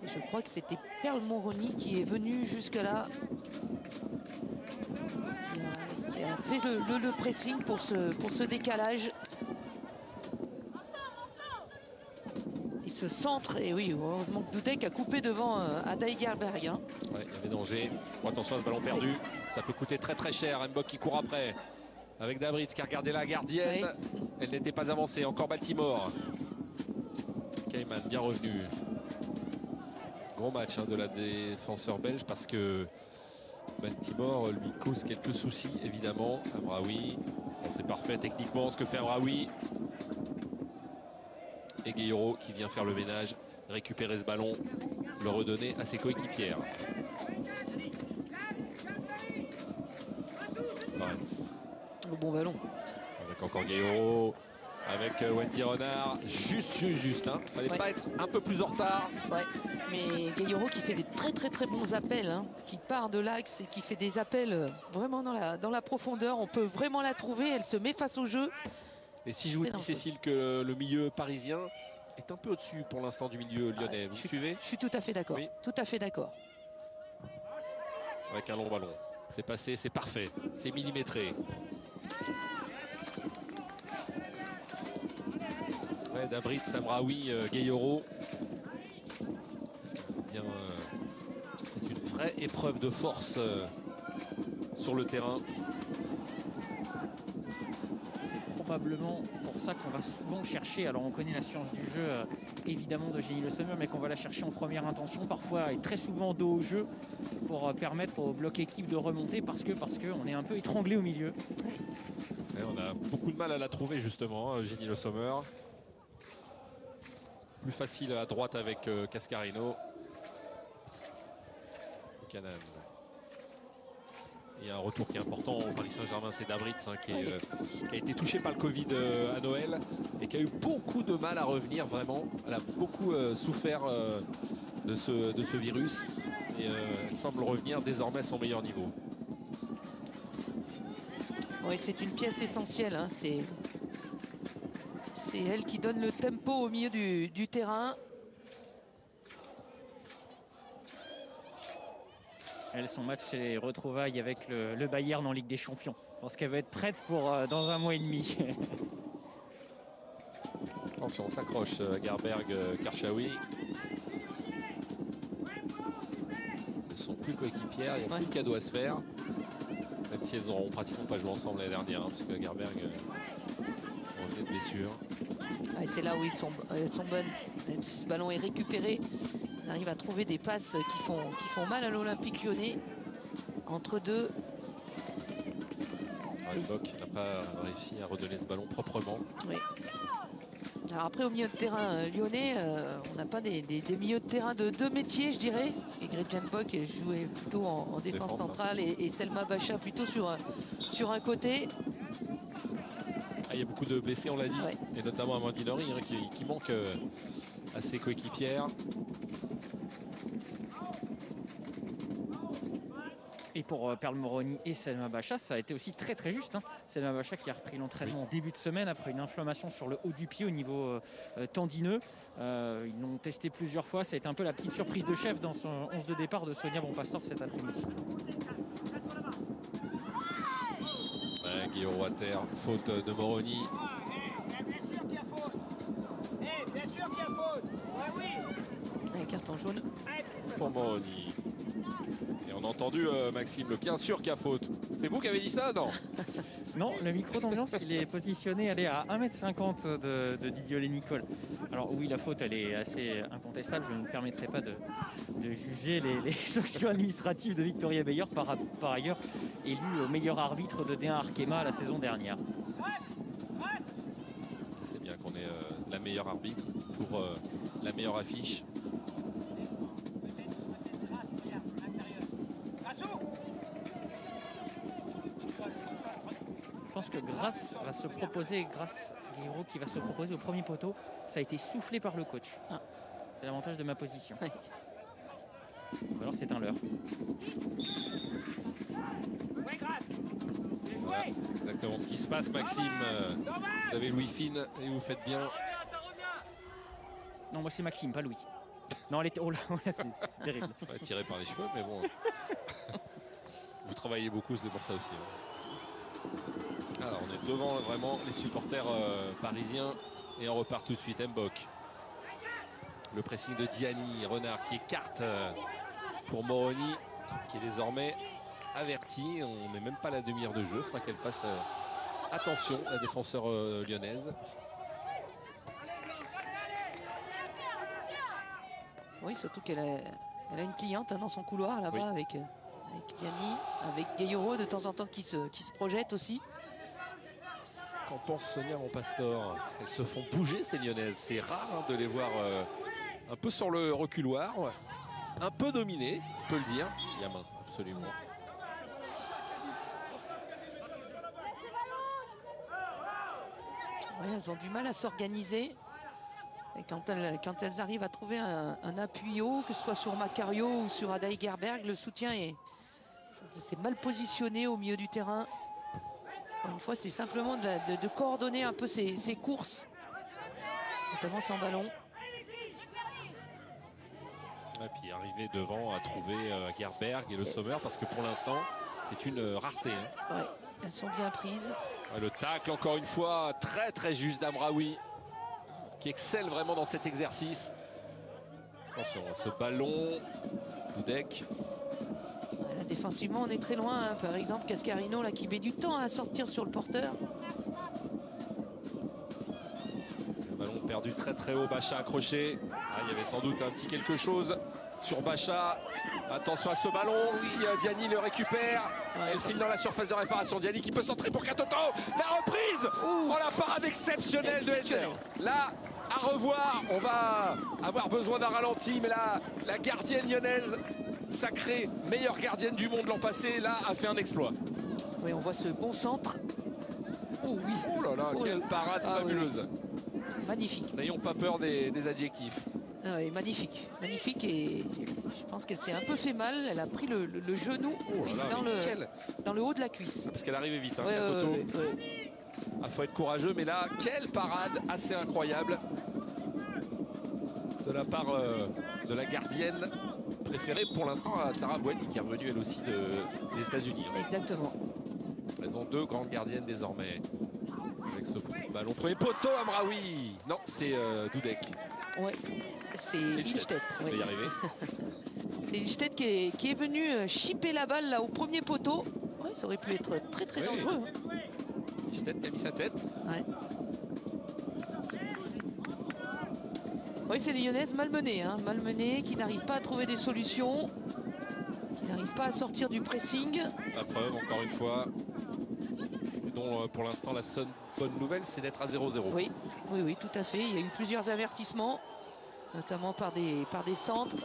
Et je crois que c'était Perle Moroni qui est venu jusque-là, qui a fait le pressing pour ce décalage. Et ce centre, et oui, heureusement que Dudek a coupé devant Ada Egerberg. Hein. Ouais, il y avait danger. Bon, attention à ce ballon perdu. Ça peut coûter très très cher. Mbok qui court après. Avec Davritz qui a regardé la gardienne. Elle n'était pas avancée. Encore Baltimore. Cayman bien revenu. Gros match de la défenseur belge parce que Baltimore lui cause quelques soucis évidemment. Amraoui, bon, c'est parfait techniquement ce que fait Amraoui. Et Gueyoro qui vient faire le ménage, récupérer ce ballon, le redonner à ses coéquipières. Lorenz. Le bon ballon. Avec encore Gueyoro. Avec Wendy Renard, juste. Hein. Fallait pas être un peu plus en retard. Ouais. Mais Gueyoro qui fait des très bons appels, hein, qui part de l'axe et qui fait des appels vraiment dans la profondeur. On peut vraiment la trouver. Elle se met face au jeu. Et si je vous dis, Cécile, que le milieu parisien est un peu au-dessus pour l'instant du milieu lyonnais, vous suivez? Je suis tout à fait d'accord. Oui. Tout à fait d'accord. Avec un long ballon. C'est passé, c'est parfait. C'est millimétré. Ouais, Dabrit, Samraoui, Gueyoro. Bien, c'est une vraie épreuve de force sur le terrain. C'est probablement pour ça qu'on va souvent chercher, alors on connaît la science du jeu évidemment d'Eugénie Le Sommer, mais qu'on va la chercher en première intention parfois et très souvent dos au jeu pour permettre au bloc équipe de remonter parce qu'on est un peu étranglé au milieu. Et on a beaucoup de mal à la trouver justement, Eugénie Le Sommer. Plus facile à droite avec Cascarino. Buchanan. Il y a un retour qui est important au Paris Saint-Germain, c'est Dabrit hein, qui a été touché par le Covid à Noël et qui a eu beaucoup de mal à revenir vraiment. Elle a beaucoup souffert de ce virus et elle semble revenir désormais à son meilleur niveau. Oui, c'est une pièce essentielle. Hein. C'est elle qui donne le tempo au milieu du terrain. Elle, son match, c'est les retrouvailles avec le Bayern en Ligue des Champions. Je pense qu'elle va être prête pour dans 1 mois et demi. Attention, on s'accroche à Gerberg, Karchaoui. Ils ne sont plus coéquipières, il n'y a plus de cadeau à se faire. Même si elles n'auront pratiquement pas joué ensemble l'année dernière, hein, parce que Gerberg revenait de blessure. Ah, c'est là où elles sont bonnes. Même si ce ballon est récupéré, ils arrivent à trouver des passes qui font mal à l'Olympique Lyonnais. Entre deux. Bock n'a pas réussi à redonner ce ballon proprement. Oui. Alors après, au milieu de terrain lyonnais, on n'a pas des milieux de terrain de deux métiers, je dirais. Parce que Gretchen Bock jouait plutôt en défense centrale et Selma Bacha plutôt sur un côté. Ah, il y a beaucoup de blessés, on l'a dit, et notamment Amandine Henry hein, qui manque à ses coéquipières. Et pour Perle Moroni et Selma Bacha, ça a été aussi très juste. Hein. Selma Bacha qui a repris l'entraînement en début de semaine après une inflammation sur le haut du pied au niveau tendineux. Ils l'ont testé plusieurs fois. Ça a été un peu la petite surprise de chef dans son 11 de départ de Sonia Bonpastor cet après-midi. Guillaume à terre, faute de Moroni. Bien sûr qu'il y a faute. Bien sûr qu'il y a faute. Oui. Un carton jaune. Pour Moroni. Et on a entendu Maxime, le bien sûr qu'il y a faute. C'est vous qui avez dit ça, non? Non, le micro d'ambiance, il est positionné à 1,50 m de Didier Nicole. Alors oui, la faute, elle est assez incontestable. Je ne me permettrai pas de juger les sanctions administratives de Victoria Beyer, par ailleurs élu meilleur arbitre de D1 Arkema la saison dernière. C'est bien qu'on ait la meilleure arbitre pour la meilleure affiche. Je pense que Grasse va se proposer, Guillaume qui va se proposer au premier poteau, ça a été soufflé par le coach. Ah. C'est l'avantage de ma position. Oui. Ou alors c'est un leurre. Voilà, c'est exactement ce qui se passe, Maxime. Vous avez Louis Fine et vous faites bien. Non, moi c'est Maxime, pas Louis. Non, elle était... Oh là, c'est terrible. Ouais, tiré par les cheveux, mais bon. Vous travaillez beaucoup, c'est pour ça aussi. Alors, on est devant vraiment les supporters parisiens et on repart tout de suite. Mbok. Le pressing de Diani, Renard qui écarte pour Moroni, qui est désormais averti. On n'est même pas à la demi-heure de jeu. Il faudra qu'elle fasse Attention, la défenseur lyonnaise. Oui, surtout qu'elle a une cliente dans son couloir là-bas, Oui. avec Liani, avec Gayoro de temps en temps qui se projette aussi. Qu'en pense Sonia Monpastor? Elles se font bouger, ces lyonnaises. C'est rare de les voir un peu sur le reculoir, un peu dominées, on peut le dire. Yamin, absolument. Ouais, elles ont du mal à s'organiser. Et quand elles arrivent à trouver un appui haut, que ce soit sur Macario ou sur Ada Egerberg, le soutien c'est mal positionné au milieu du terrain. Encore une fois, c'est simplement de coordonner un peu ses courses, notamment sans ballon. Et puis arriver devant à trouver Gerberg et le Sommer, parce que pour l'instant, c'est une rareté. Hein. Ouais, elles sont bien prises. Ouais, le tacle, encore une fois, très très juste d'Amraoui, qui excelle vraiment dans cet exercice. Attention à ce ballon, Dudek. Voilà, défensivement, on est très loin. Hein. Par exemple, Cascarino là, qui met du temps à sortir sur le porteur. Le ballon perdu très très haut, Bacha accroché. Ah, il y avait sans doute un petit quelque chose sur Bacha. Attention à ce ballon, si Diani le récupère. Ouais, elle file dans la surface de réparation. Diani qui peut centrer pour Katoto. La reprise. Oh, la parade exceptionnelle de Hedler. Là, à revoir, on va avoir besoin d'un ralenti, mais là, la gardienne lyonnaise, sacrée meilleure gardienne du monde l'an passé, là, a fait un exploit. Oui, on voit ce bon centre. Oh oui. Oh là là, quelle parade fabuleuse. Oui. Magnifique. N'ayons pas peur des adjectifs. Ah oui, magnifique. Magnifique, et je pense qu'elle s'est un peu fait mal. Elle a pris le genou dans le haut de la cuisse. Parce qu'elle arrivait vite, hein, Ouais, Katoto. Il faut être courageux, mais là, quelle parade assez incroyable de la part de la gardienne préférée pour l'instant à Sarah Bouani, qui est revenue elle aussi des États-Unis. Hein. Exactement. Elles ont deux grandes gardiennes désormais. Avec ce ballon premier poteau, Amraoui. Non, c'est Dudek. Ouais, c'est Ilstedt. On va y arriver. C'est Ilstedt qui est venu chipper la balle là au premier poteau. Ouais, ça aurait pu être très très dangereux. Hein. Ilstedt qui a mis sa tête. Ouais. Oui, c'est les Lyonnaises malmenées, hein, malmenées, qui n'arrivent pas à trouver des solutions, qui n'arrivent pas à sortir du pressing. La preuve, encore une fois, dont pour l'instant la seule bonne nouvelle, c'est d'être à 0-0. Oui, oui, oui, tout à fait. Il y a eu plusieurs avertissements, notamment par des centres.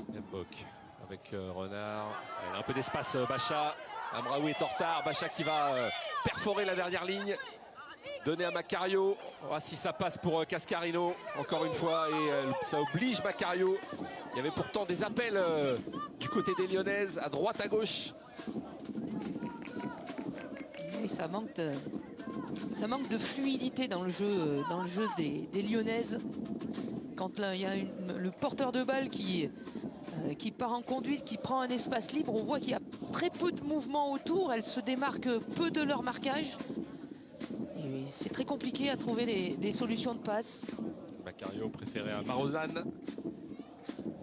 Mbok avec Renard. Il y a un peu d'espace, Bacha. Amraoui est en retard. Bacha qui va perforer la dernière ligne. Donner à Macario. On verra si ça passe pour Cascarino, encore une fois. Et ça oblige Macario. Il y avait pourtant des appels du côté des Lyonnaises, à droite, à gauche. Oui, ça manque de fluidité dans le jeu des Lyonnaises. Quand il y a le porteur de balle qui part en conduite, qui prend un espace libre, on voit qu'il y a très peu de mouvement autour. Elles se démarquent peu de leur marquage. Et c'est très compliqué à trouver des solutions de passe. Macario préféré à Marozane.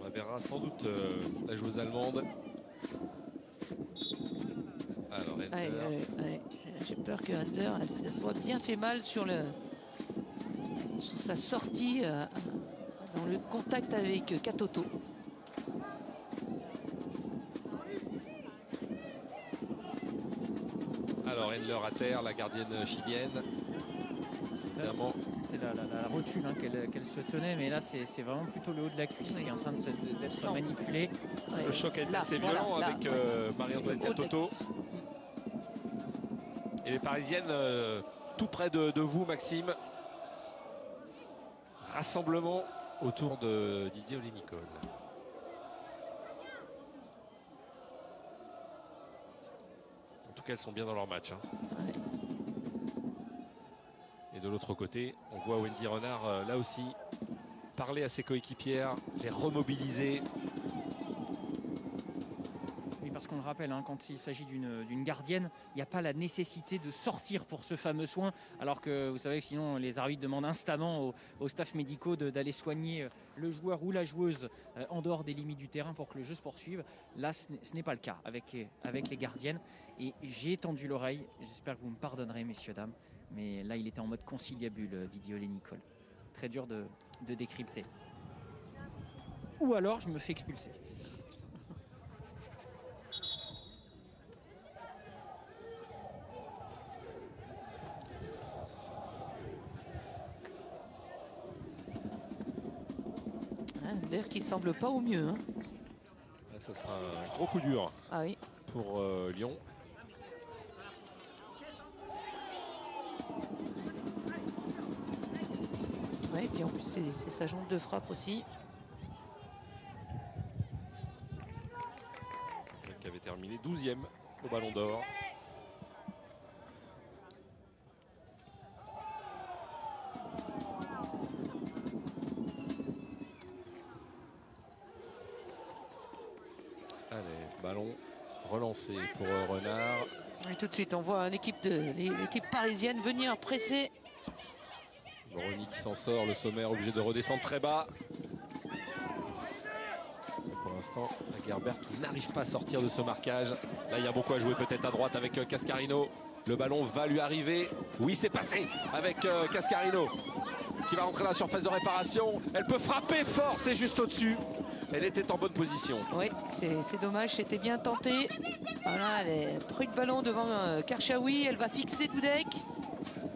On verra sans doute la joueuse allemande. Alors, j'ai peur que Under elle soit bien fait mal sur sa sortie dans le contact avec Katoto. Alors Endler à terre, la gardienne chilienne. Évidemment. C'était la rotule hein, qu'elle se tenait, mais là c'est vraiment plutôt le haut de la cuisse qui est en train d'être manipulé. Ouais. Le choc a été assez violent avec Marie-Antoine Katoto. Et les Parisiennes tout près de vous, Maxime. Rassemblement autour de Didier Olé-Nicole. En tout cas, elles sont bien dans leur match. Hein. Ouais. Et de l'autre côté, on voit Wendy Renard là aussi parler à ses coéquipières, les remobiliser. qu'on le rappelle, hein, quand il s'agit d'une gardienne, il n'y a pas la nécessité de sortir pour ce fameux soin, alors que vous savez que sinon les arbitres demandent instamment aux staffs médicaux d'aller soigner le joueur ou la joueuse en dehors des limites du terrain pour que le jeu se poursuive. Là, ce n'est pas le cas avec les gardiennes. Et j'ai tendu l'oreille, j'espère que vous me pardonnerez, messieurs, dames, mais là, il était en mode conciliabule, Didier Olé-Nicole. Très dur de décrypter. Ou alors, je me fais expulser. L'air qui semble pas au mieux. Hein. Ce sera un gros coup dur pour Lyon. Oui, et puis en plus, c'est sa jambe de frappe aussi. Qui avait terminé 12e au Ballon d'Or. Allez, ballon relancé pour Renard. Et tout de suite, on voit l'équipe parisienne venir presser. Moroni qui s'en sort, le sommaire obligé de redescendre très bas. Et pour l'instant, Lagerberg qui n'arrive pas à sortir de ce marquage. Là, il y a beaucoup à jouer peut-être à droite avec Cascarino. Le ballon va lui arriver. Oui, c'est passé avec Cascarino qui va rentrer dans la surface de réparation. Elle peut frapper fort, c'est juste au-dessus. Elle était en bonne position. Oui, c'est dommage, c'était bien tenté. Voilà, elle a pris le ballon devant Karchaoui, elle va fixer Dudek.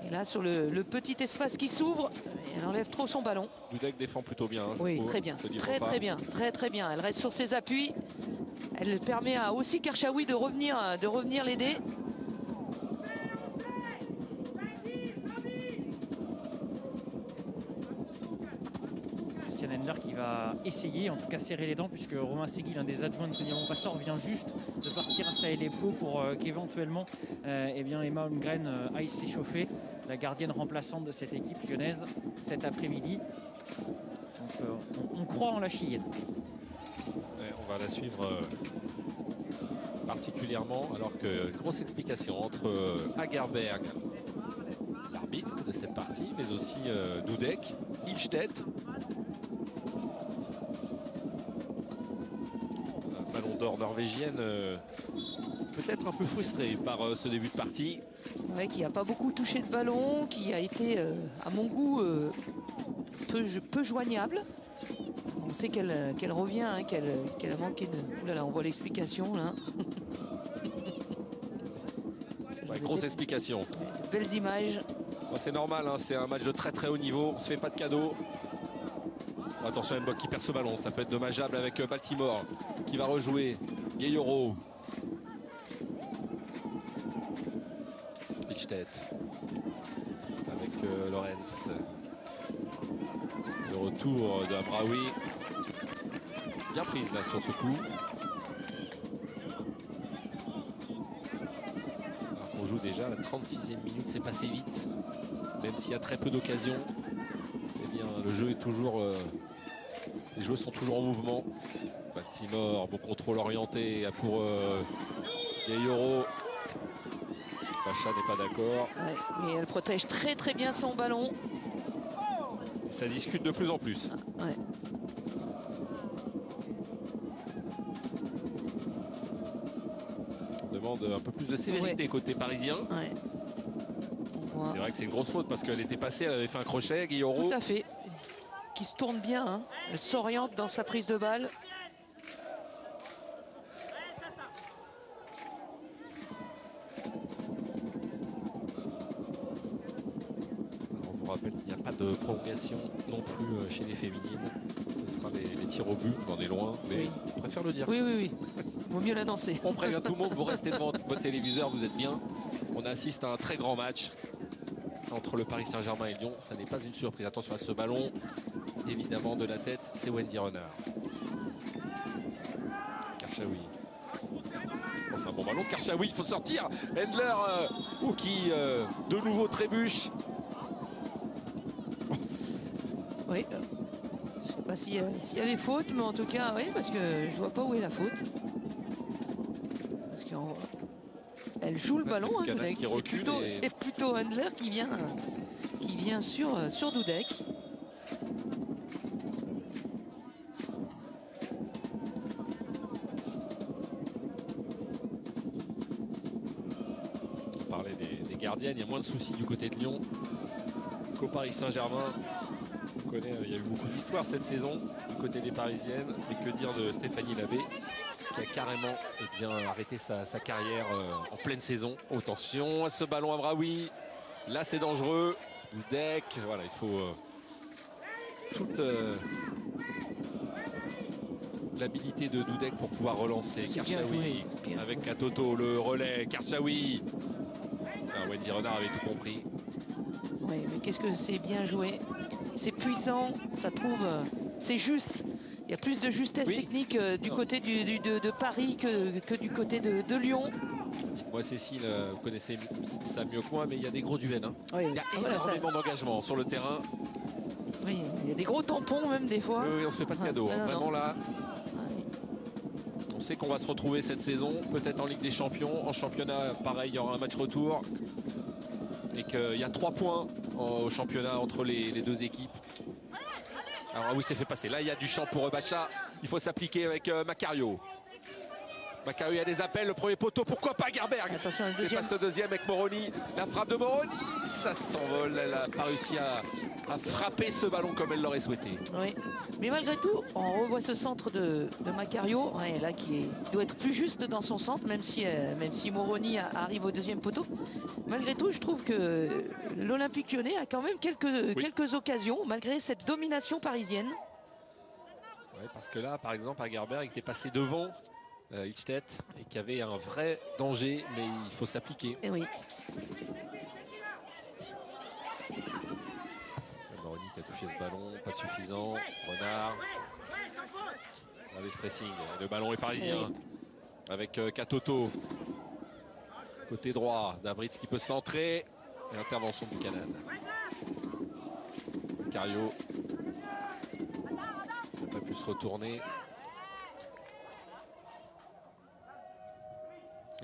Et là, sur le petit espace qui s'ouvre, elle enlève trop son ballon. Dudek défend plutôt bien. Oui, très bien, très bien. Elle reste sur ses appuis. Elle permet à aussi Karchaoui de revenir l'aider. Endler qui va essayer, en tout cas serrer les dents, puisque Romain Segui, l'un des adjoints de Sonia Pastor, vient juste de partir installer les plots pour qu'éventuellement Emma Holmgren aille s'échauffer, la gardienne remplaçante de cette équipe lyonnaise cet après-midi. Donc on croit en la Chilienne. On va la suivre particulièrement, alors que grosse explication entre Agerberg, l'arbitre de cette partie, mais aussi Dudek, Ilstedt. Ballon d'or norvégienne, peut-être un peu frustrée par ce début de partie. Ouais, qui n'a pas beaucoup touché de ballon, qui a été, à mon goût, peu joignable. On sait qu'elle revient, hein, qu'elle a manqué de... Ouh là là, on voit l'explication là. Ouais, grosse explication. De belles images. Bon, c'est normal, hein, c'est un match de très très haut niveau, on ne se fait pas de cadeaux. Attention, Mbok qui perd ce ballon, ça peut être dommageable avec Baltimore qui va rejouer. Gueyoro. Lichtet avec Lorenz. Le retour de Abraoui. Bien prise là sur ce coup. Alors qu'on joue déjà à la 36e minute, c'est passé vite. Même s'il y a très peu d'occasions, eh bien le jeu est toujours... les joueurs sont toujours en mouvement. Baltimore, bon contrôle orienté pour Gueyoro. Pacha n'est pas d'accord. Ouais, mais elle protège très très bien son ballon. Et ça discute de plus en plus. Ouais. On demande un peu plus de sévérité côté parisien. Ouais. C'est vrai que c'est une grosse faute parce qu'elle était passée, elle avait fait un crochet, Gueyoro. Tout à fait. Qui se tourne bien, hein. Elle s'oriente dans sa prise de balle. Alors, on vous rappelle qu'il n'y a pas de prolongation non plus chez les féminines. Ce sera les tirs au but, on en est loin, mais Oui. on préfère le dire. Oui. Vaut mieux l'annoncer. On prévient tout le monde, vous restez devant votre téléviseur, vous êtes bien. On assiste à un très grand match entre le Paris Saint-Germain et Lyon. Ça n'est pas une surprise. Attention à ce ballon. Évidemment, de la tête, c'est Wendy Renard. Karchaoui. Oh, c'est un bon ballon. Karchaoui, il faut sortir. Endler, qui de nouveau trébuche. Oui. Je ne sais pas s'il y a des fautes, mais en tout cas, oui, parce que je vois pas où est la faute. Puis elle joue le ballon, hein, Dudek. C'est plutôt Handler qui vient sur Dudek. On parlait des gardiennes, il y a moins de soucis du côté de Lyon qu'au Paris Saint-Germain. On connaît, il y a eu beaucoup d'histoires cette saison du côté des Parisiennes. Mais que dire de Stéphanie Labbé, qui a carrément arrêté sa carrière en pleine saison. Oh, attention à ce ballon à Braoui. Là, c'est dangereux. Dudek, voilà, il faut toute l'habilité de Dudek pour pouvoir relancer. Karchaoui avec Katoto, le relais. Karchaoui. Wendy Renard avait tout compris. Oui, mais qu'est-ce que c'est bien joué. C'est puissant, ça trouve, c'est juste. Il y a plus de justesse technique du côté de Paris que du côté de Lyon. Dites-moi Cécile, vous connaissez ça mieux que moi, mais il y a des gros duels. Hein. Oui, il y a énormément d'engagement sur le terrain. Oui, il y a des gros tampons même des fois. Oui, on se fait pas de cadeau. Hein. Vraiment là, on sait qu'on va se retrouver cette saison, peut-être en Ligue des Champions. En championnat, pareil, il y aura un match retour. Et qu'il y a 3 points au championnat entre les deux équipes. Alors oui, c'est fait passer. Là, il y a du champ pour Bacha. Il faut s'appliquer avec Macario. Macario, il y a des appels. Le premier poteau, pourquoi pas Gerberg? Attention, le deuxième. Il passe au deuxième avec Moroni. La frappe de Moroni, ça s'envole. Elle n'a pas réussi à frapper ce ballon comme elle l'aurait souhaité. Oui, mais malgré tout, on revoit ce centre de Macario, là qui doit être plus juste dans son centre, même si Moroni arrive au deuxième poteau. Malgré tout, je trouve que l'Olympique Lyonnais a quand même quelques occasions, malgré cette domination parisienne. Oui, parce que là, par exemple, à Gerberg, il était passé devant Ilstedt et qu'il y avait un vrai danger, mais il faut s'appliquer. Et oui. Moroni qui a touché ce ballon, pas suffisant. Renard. Avec pressing. Le ballon est parisien. Oui. Avec Katoto. Côté droit, Dabritz qui peut centrer. Et intervention du Canal. Cario n'a pas pu se retourner.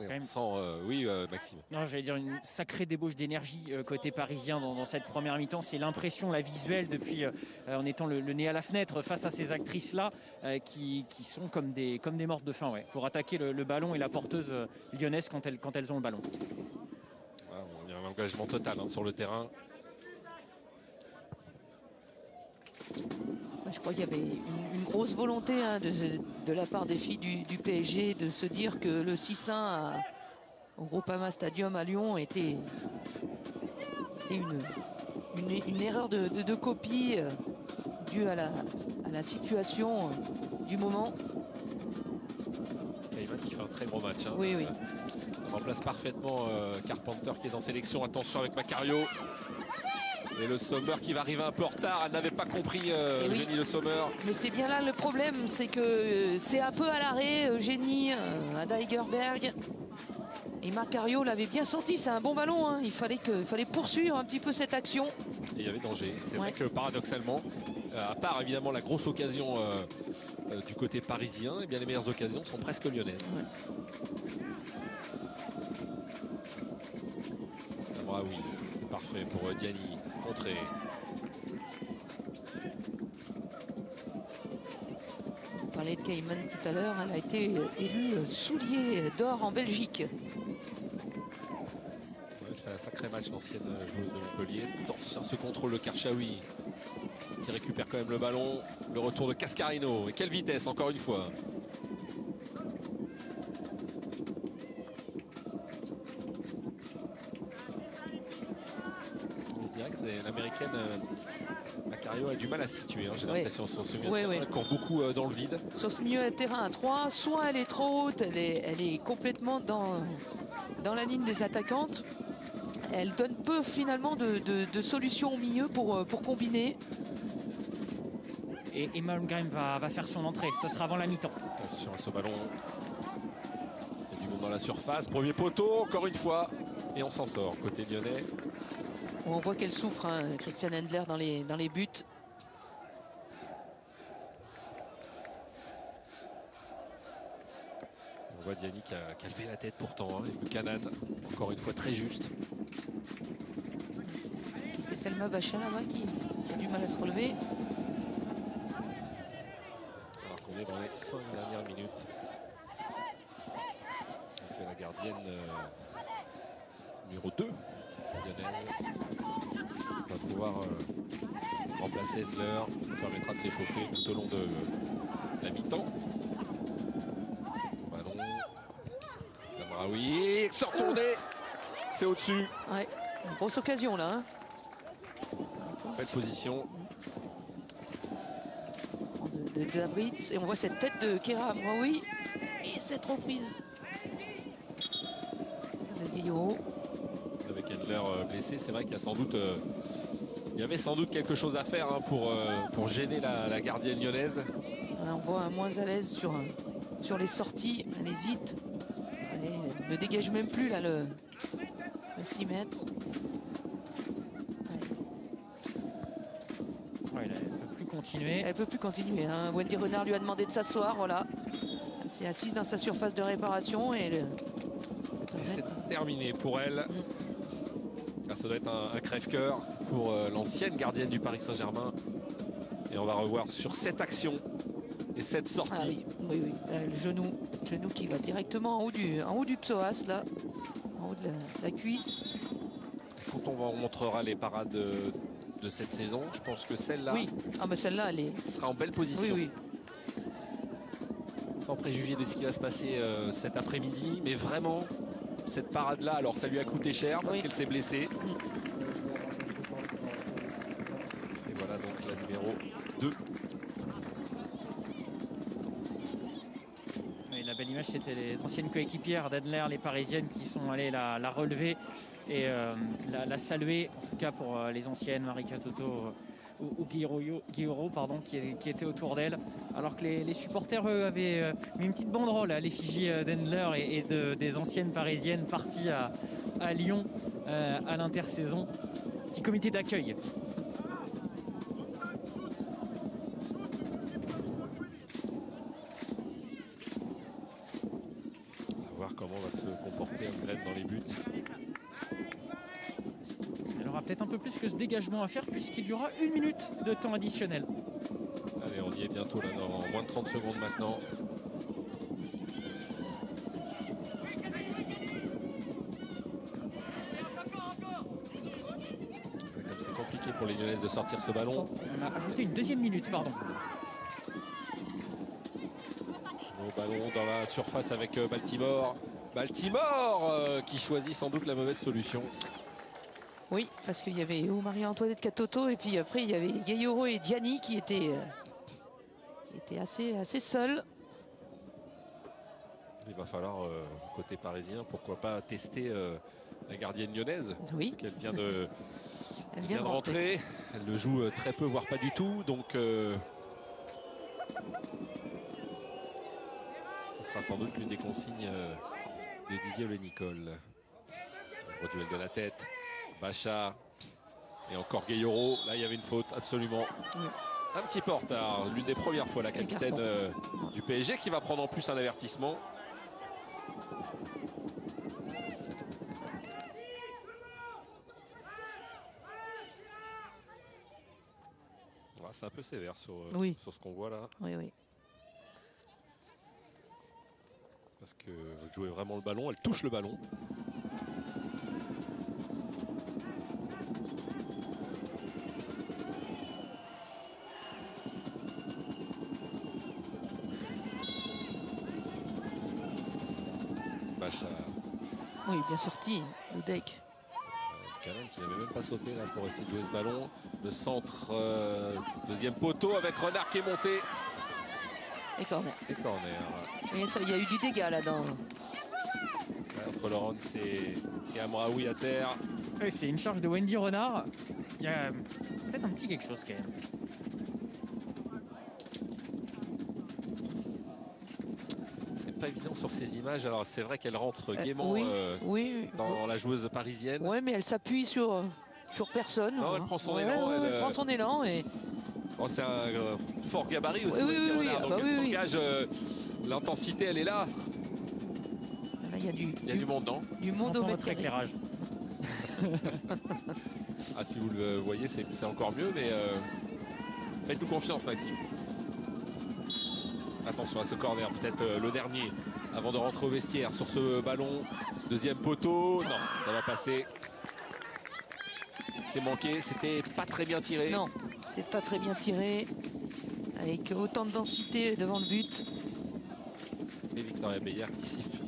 On sent, oui, Maxime. Non, j'allais dire une sacrée débauche d'énergie côté parisien dans cette première mi-temps. C'est l'impression, la visuelle depuis en étant le nez à la fenêtre face à ces actrices-là qui sont comme des mortes de faim, pour attaquer le ballon et la porteuse lyonnaise quand elles ont le ballon. Il y a un engagement total sur le terrain. Je crois qu'il y avait une grosse volonté de la part des filles du PSG de se dire que le 6-1 au Groupama Stadium à Lyon était une erreur de copie due à la situation du moment. Kaiman qui fait un très gros match. Oui. Il remplace parfaitement Carpenter qui est en sélection. Attention avec Macario. Et le Sommer qui va arriver un peu en retard. Elle n'avait pas compris Eugénie Le Sommer. Mais c'est bien là le problème, c'est que c'est un peu à l'arrêt, Eugénie, à Deigerberg. Et Macario l'avait bien senti, c'est un bon ballon. Il fallait poursuivre un petit peu cette action. Et il y avait danger. C'est vrai que paradoxalement, à part évidemment la grosse occasion du côté parisien, eh bien les meilleures occasions sont presque lyonnaises. Ah oui, c'est parfait pour Diani. Contré. On parlait de Kaiman tout à l'heure, elle a été élue soulier d'or en Belgique. Elle fait un sacré match, l'ancienne joueuse de Montpellier. Attention, ce contrôle de Karchaoui qui récupère quand même le ballon. Le retour de Cascarino. Et quelle vitesse, encore une fois. L'américaine Macario a du mal à se situer, j'ai l'impression, sur ce milieu de terrain. Elle court beaucoup dans le vide. Sur ce milieu de terrain à 3, soit elle est trop haute, elle est complètement dans la ligne des attaquantes. Elle donne peu finalement de solutions au milieu pour combiner. Et Emma Holmgren va faire son entrée, ce sera avant la mi-temps. Attention à ce ballon. Il y a du monde dans la surface. Premier poteau, encore une fois. Et on s'en sort, côté lyonnais. On voit qu'elle souffre, Christiane Handler, dans les buts. On voit Diani qui a levé la tête pourtant. Hein, et Buchanan, encore une fois très juste. C'est Selma Bachin là-bas qui a du mal à se relever. Alors qu'on est dans les 5 dernières minutes. Et que la gardienne numéro 2, lyonnaise, va pouvoir remplacer Edler. Ça lui permettra de s'échauffer tout au long de la mi-temps. Ballon. Damraoui se retourner. C'est au-dessus. Ouais, une grosse occasion là. Hein. Belle position. De Dabritz. Et on voit cette tête de Kéra Amraoui. Et cette reprise de Guillaume. Avec Edler blessé, c'est vrai qu'il y a sans doute... il y avait sans doute quelque chose à faire hein, pour gêner la gardienne lyonnaise. On voit un moins à l'aise sur les sorties. Elle hésite. Elle ne dégage même plus là, le 6 mètres. Ouais, elle ne peut plus continuer. Elle ne peut plus continuer. Hein. Wendy Renard lui a demandé de s'asseoir. Voilà. Elle s'est assise dans sa surface de réparation. Et c'est terminé pour elle. Ah, ça doit être un crève-cœur pour l'ancienne gardienne du Paris Saint-Germain. Et on va revoir sur cette action et cette sortie. Ah oui, oui, oui. Le genou qui va directement en haut du psoas, là, en haut de la cuisse. Quand on montrera les parades de cette saison, je pense que celle-là oui. Ah, mais celle-là, elle sera en belle position. Oui, oui. Sans préjuger de ce qui va se passer cet après-midi. Mais vraiment, cette parade-là, alors ça lui a coûté cher parce qu'elle s'est blessée. Et voilà donc la numéro 2. Et la belle image, c'était les anciennes coéquipières d'Adler, les Parisiennes, qui sont allées la relever et la saluer, en tout cas pour les anciennes, Marika Toto ou Guilloro, pardon, qui étaient autour d'elle. Alors que les supporters, eux, avaient mis une petite banderole à l'effigie d'Endler et des anciennes parisiennes parties à Lyon à l'intersaison. Petit comité d'accueil. On va voir comment va se comporter Holmgren dans les buts. Elle aura peut-être un peu plus que ce dégagement à faire puisqu'il y aura 1 minute de temps additionnel. Allez, on y est bientôt là, dans moins de 30 secondes maintenant. Comme c'est compliqué pour les Lyonnaises de sortir ce ballon. On a ajouté une 2e minute, pardon. Au ballon dans la surface avec Baltimore. Baltimore qui choisit sans doute la mauvaise solution. Oui, parce qu'il y avait Marie-Antoinette Catoto et puis après il y avait Guilloro et Diani qui étaient assez seuls. Il va falloir, côté parisien, pourquoi pas tester la gardienne lyonnaise. Oui. Parce qu'elle vient de, Elle vient de rentrer. Elle le joue très peu, voire pas du tout. Donc, ce sera sans doute l'une des consignes de Didier Le Nicole. Gros duel de la tête. Bacha et encore Guilloro. Là, il y avait une faute, absolument. Oui. Un petit peu en retard. L'une des premières fois, la capitaine du PSG qui va prendre en plus un avertissement. C'est un peu sévère sur ce qu'on voit là. Oui, oui. Parce que vous jouez vraiment le ballon, elle touche le ballon. Bacha. Oui, bien sorti, le deck. Canon qui n'avait même pas sauté là pour essayer de jouer ce ballon. Le centre, deuxième poteau avec Renard qui est monté. Et corner. Et corner. Et ça, il y a eu du dégât là-dedans. Entre Laurence et Amraoui à terre. Oui, c'est une charge de Wendy Renard. Il y a peut-être un petit quelque chose quand même. C'est pas évident sur ces images. Alors c'est vrai qu'elle rentre gaiement dans la joueuse parisienne. Oui, mais elle s'appuie sur personne. Non, elle prend son élan. Elle prend son élan et... Bon, c'est un fort gabarit aussi. Oui, donc elle s'engage. L'intensité, elle est là. il y a du monde, non? Du monde au mètre carré. éclairage. Ah, si vous le voyez, c'est encore mieux, mais faites-nous confiance, Maxime. Attention à ce corner, peut-être le dernier, avant de rentrer au vestiaire sur ce ballon. Deuxième poteau, non, ça va passer. C'est manqué, c'était pas très bien tiré. Non, c'est pas très bien tiré, avec autant de densité devant le but. Et Victoria Beyer qui siffle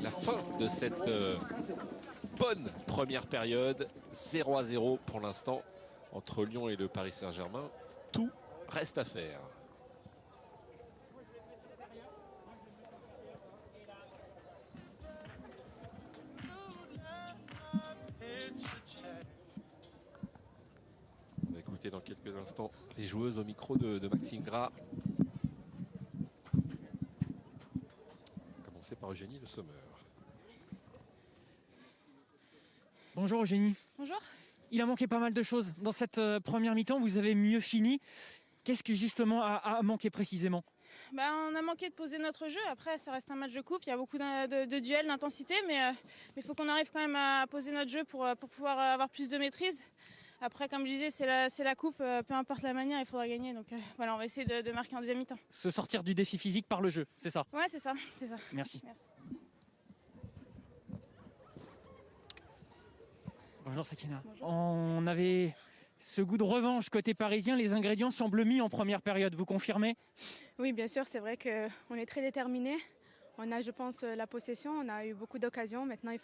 la fin de cette bonne première période. 0-0 pour l'instant entre Lyon et le Paris Saint-Germain. Tout reste à faire. On va écouter dans quelques instants les joueuses au micro de Maxime Gras. Commencer par Eugénie Le Sommer. Bonjour Eugénie. Bonjour. Il a manqué pas mal de choses dans cette première mi-temps. Vous avez mieux fini. Qu'est-ce qui justement a manqué précisément? On a manqué de poser notre jeu. Après, ça reste un match de coupe. Il y a beaucoup de duels, d'intensité, mais il faut qu'on arrive quand même à poser notre jeu pour pouvoir avoir plus de maîtrise. Après, comme je disais, c'est la coupe. Peu importe la manière, il faudra gagner. Donc voilà, on va essayer de marquer en deuxième mi-temps. Se sortir du défi physique par le jeu, c'est ça? Ouais, c'est ça. Merci. Merci. Bonjour Sakina. Bonjour. On avait ce goût de revanche côté parisien. Les ingrédients semblent mis en première période. Vous confirmez? Oui, bien sûr, c'est vrai qu'on est très déterminés. On a, je pense, la possession, on a eu beaucoup d'occasions. Maintenant, il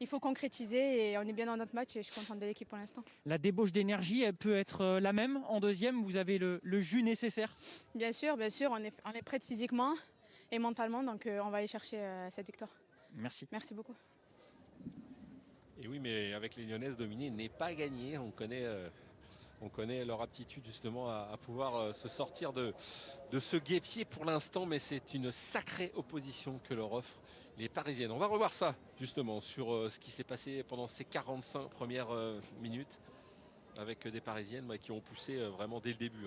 faut concrétiser et on est bien dans notre match et je suis contente de l'équipe pour l'instant. La débauche d'énergie, elle peut être la même en deuxième? Vous avez le jus nécessaire? Bien sûr, on est prête physiquement et mentalement, donc on va aller chercher cette victoire. Merci. Merci beaucoup. Et oui, mais avec les Lyonnaises, dominer n'est pas gagné. On connaît leur aptitude justement à pouvoir se sortir de ce guêpier pour l'instant, mais c'est une sacrée opposition que leur offrent les Parisiennes. On va revoir ça justement sur ce qui s'est passé pendant ces 45 premières minutes avec des Parisiennes qui ont poussé vraiment dès le début.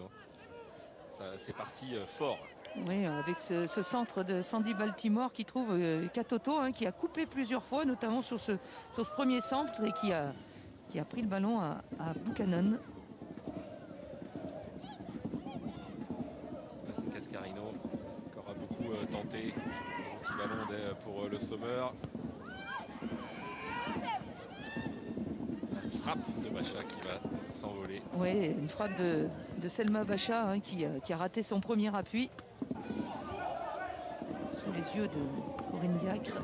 C'est parti fort. Oui, avec ce centre de Sandy Baltimore qui trouve Katoto, qui a coupé plusieurs fois, notamment sur ce premier centre et qui a pris le ballon à Buchanan. C'est Cascarino qui aura beaucoup tenté. Un petit ballon pour Le Sommer. La frappe de Bacha qui va s'envoler. Oui, une frappe de Selma Bacha qui a raté son premier appui. Sous les yeux de Corinne Diacre.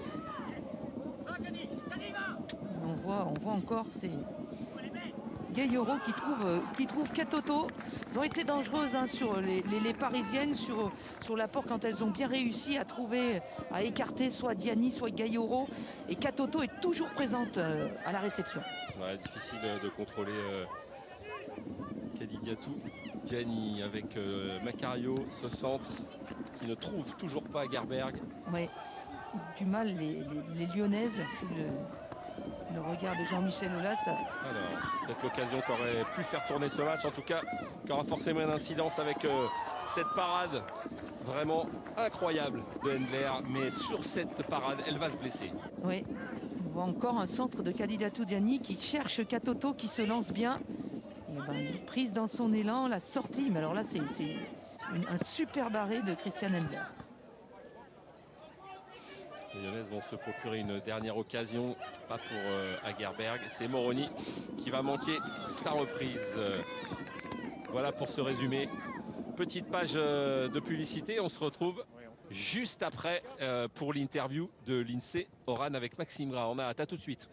On voit encore ces Gayoro qui trouvent Katoto. Elles ont été dangereuses sur les Parisiennes sur l'apport quand elles ont bien réussi à écarter soit Diani soit Gayoro. Et Katoto est toujours présente à la réception. Ouais, difficile de contrôler Kadidiatou. Diani avec Macario, ce centre qui ne trouve toujours pas Garberg. Oui, du mal les Lyonnaises sous le regard de Jean-Michel Aulas. Alors, peut-être l'occasion qu'aurait pu faire tourner ce match, en tout cas, qui aura forcément une incidence avec cette parade vraiment incroyable de Hendler. Mais sur cette parade, elle va se blesser. Oui, on voit encore un centre de Kadidiatou Diani qui cherche Katoto qui se lance bien. Et prise dans son élan, la sortie, mais alors là c'est un super barré de Christian Hendler. Les Lyonnaises vont se procurer une dernière occasion, pas pour Agerberg. C'est Moroni qui va manquer sa reprise. Voilà pour ce résumé. Petite page de publicité. On se retrouve juste après pour l'interview de l'INSEE Oran avec Maxime Gras. On a hâte, à tout de suite.